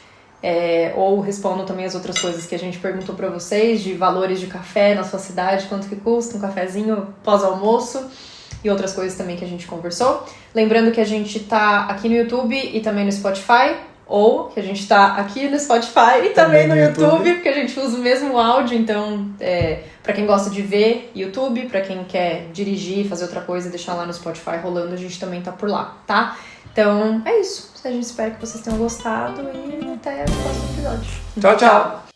Ou respondam também as outras coisas que a gente perguntou pra vocês, de valores de café na sua cidade, quanto que custa um cafezinho pós-almoço e outras coisas também que a gente conversou. Lembrando que a gente tá aqui no YouTube e também no Spotify, ou que a gente tá aqui no Spotify e também no YouTube, porque a gente usa o mesmo áudio, então pra quem gosta de ver YouTube, pra quem quer dirigir, fazer outra coisa e deixar lá no Spotify rolando, a gente também tá por lá, tá? Então é isso. A gente espera que vocês tenham gostado e até o próximo episódio. Tchau, tchau!